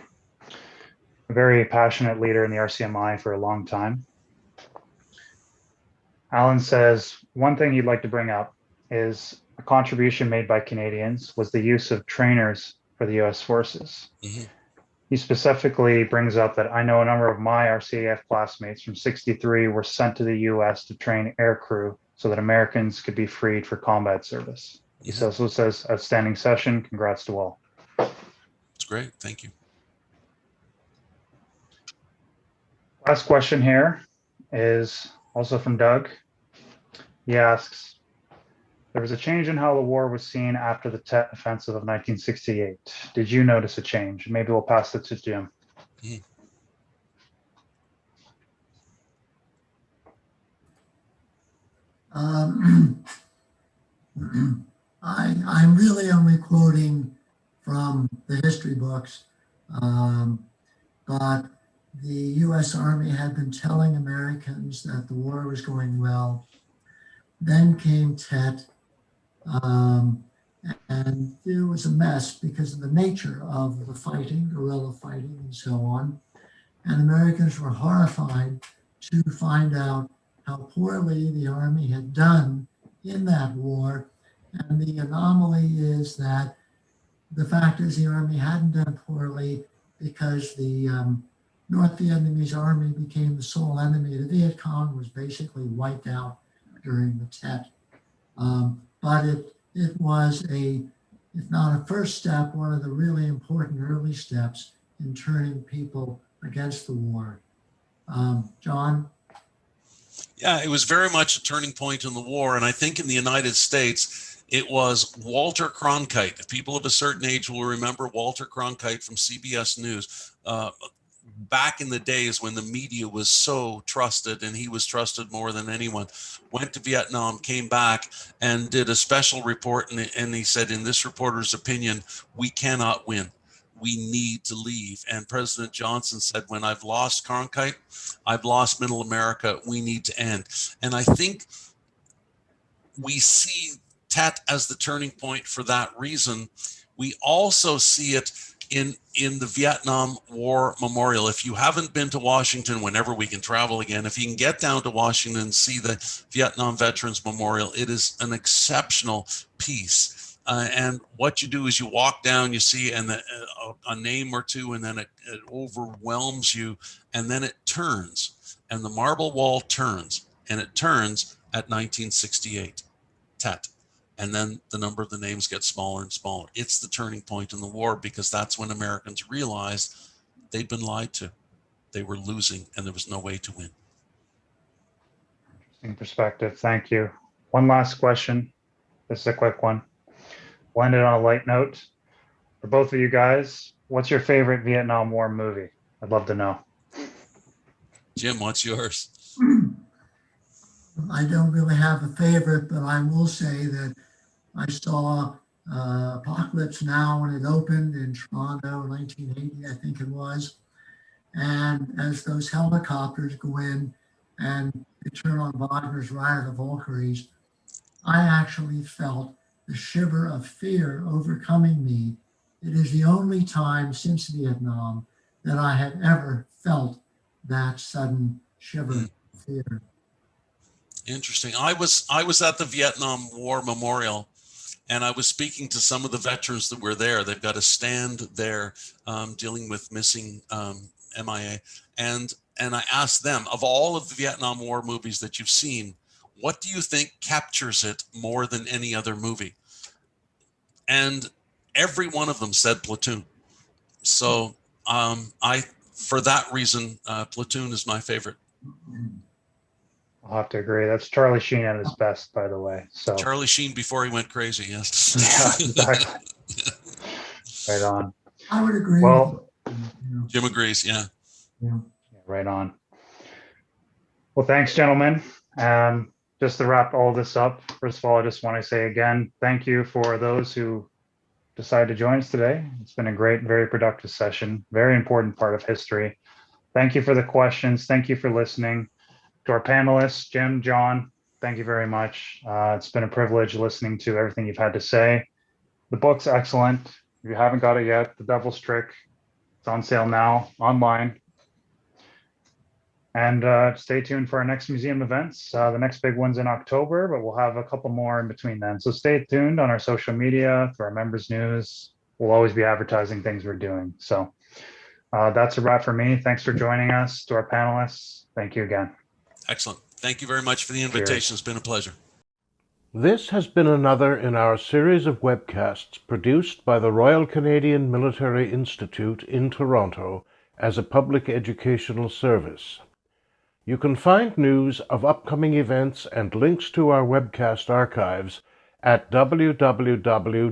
very passionate leader in the RCMI for a long time. Alan says, one thing he'd like to bring up is a contribution made by Canadians was the use of trainers for the US forces. Mm-hmm. He specifically brings up that I know a number of my RCAF classmates from '63 were sent to the US to train air crew so that Americans could be freed for combat service. He also says, outstanding session, congrats to all. It's great, thank you. Last question here is also from Doug. He asks, there was a change in how the war was seen after the Tet Offensive of 1968. Did you notice a change? Maybe we'll pass it to Jim. Mm-hmm. I'm really only quoting from the history books, but the U.S. Army had been telling Americans that the war was going well. Then came Tet, and it was a mess because of the nature of the fighting, guerrilla fighting, and so on. And Americans were horrified to find out how poorly the Army had done in that war. And the anomaly is that the fact is the Army hadn't done poorly because the North Vietnamese Army became the sole enemy. The Viet Cong was basically wiped out during the Tet. But it was if not a first step, one of the really important early steps in turning people against the war. John? Yeah, it was very much a turning point in the war. And I think in the United States, it was Walter Cronkite. People of a certain age will remember Walter Cronkite from CBS News. Back in the days when the media was so trusted, and he was trusted more than anyone, went to Vietnam, came back and did a special report. And he said, in this reporter's opinion, we cannot win. We need to leave. And President Johnson said, when I've lost Cronkite, I've lost Middle America. We need to end. And I think we see Tet as the turning point for that reason. We also see it in the Vietnam War Memorial. If you haven't been to Washington, whenever we can travel again, if you can get down to Washington and see the Vietnam Veterans Memorial, it is an exceptional piece. And what you do is you walk down, you see a name or two, and then it overwhelms you, and then it turns, and the marble wall turns, and it turns at 1968, Tet. And then the number of the names gets smaller and smaller. It's the turning point in the war, because that's when Americans realized they'd been lied to. They were losing, and there was no way to win. Interesting perspective. Thank you. One last question. This is a quick one. We'll end it on a light note. For both of you guys, what's your favorite Vietnam War movie? I'd love to know. Jim, what's yours? I don't really have a favorite, but I will say that I saw Apocalypse Now when it opened in Toronto in 1980, I think it was. And as those helicopters go in and they turn on Wagner's Ride of the Valkyries, I actually felt the shiver of fear overcoming me. It is the only time since Vietnam that I have ever felt that sudden shiver of fear. Interesting. I was at the Vietnam War Memorial, and I was speaking to some of the veterans that were there. They've got a stand there dealing with missing MIA. And I asked them, of all of the Vietnam War movies that you've seen, what do you think captures it more than any other movie? And every one of them said platoon. So for that reason, platoon is my favorite. I'll have to agree. That's Charlie Sheen at his best, by the way. So Charlie Sheen before he went crazy. Yes. yeah, exactly. Right on. I would agree. Well, Jim agrees. Yeah. right on. Well, thanks, gentlemen. Just to wrap all this up, first of all, I just want to say again, thank you for those who decided to join us today. It's been a great, very productive session, very important part of history. Thank you for the questions. Thank you for listening. To our panelists, Jim, John, thank you very much. It's been a privilege listening to everything you've had to say. The book's excellent. If you haven't got it yet, The Devil's Trick, it's on sale now online. And stay tuned for our next museum events. The next big one's in October, but we'll have a couple more in between then. So stay tuned on our social media, through our members news. We'll always be advertising things we're doing. So that's a wrap for me. Thanks for joining us. To our panelists, thank you again. Excellent. Thank you very much for the invitation. It's been a pleasure. This has been another in our series of webcasts produced by the Royal Canadian Military Institute in Toronto as a public educational service. You can find news of upcoming events and links to our webcast archives at www.rcmi.org.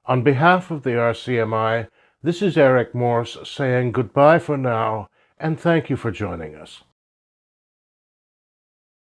On behalf of the RCMI, this is Eric Morse saying goodbye for now, and thank you for joining us.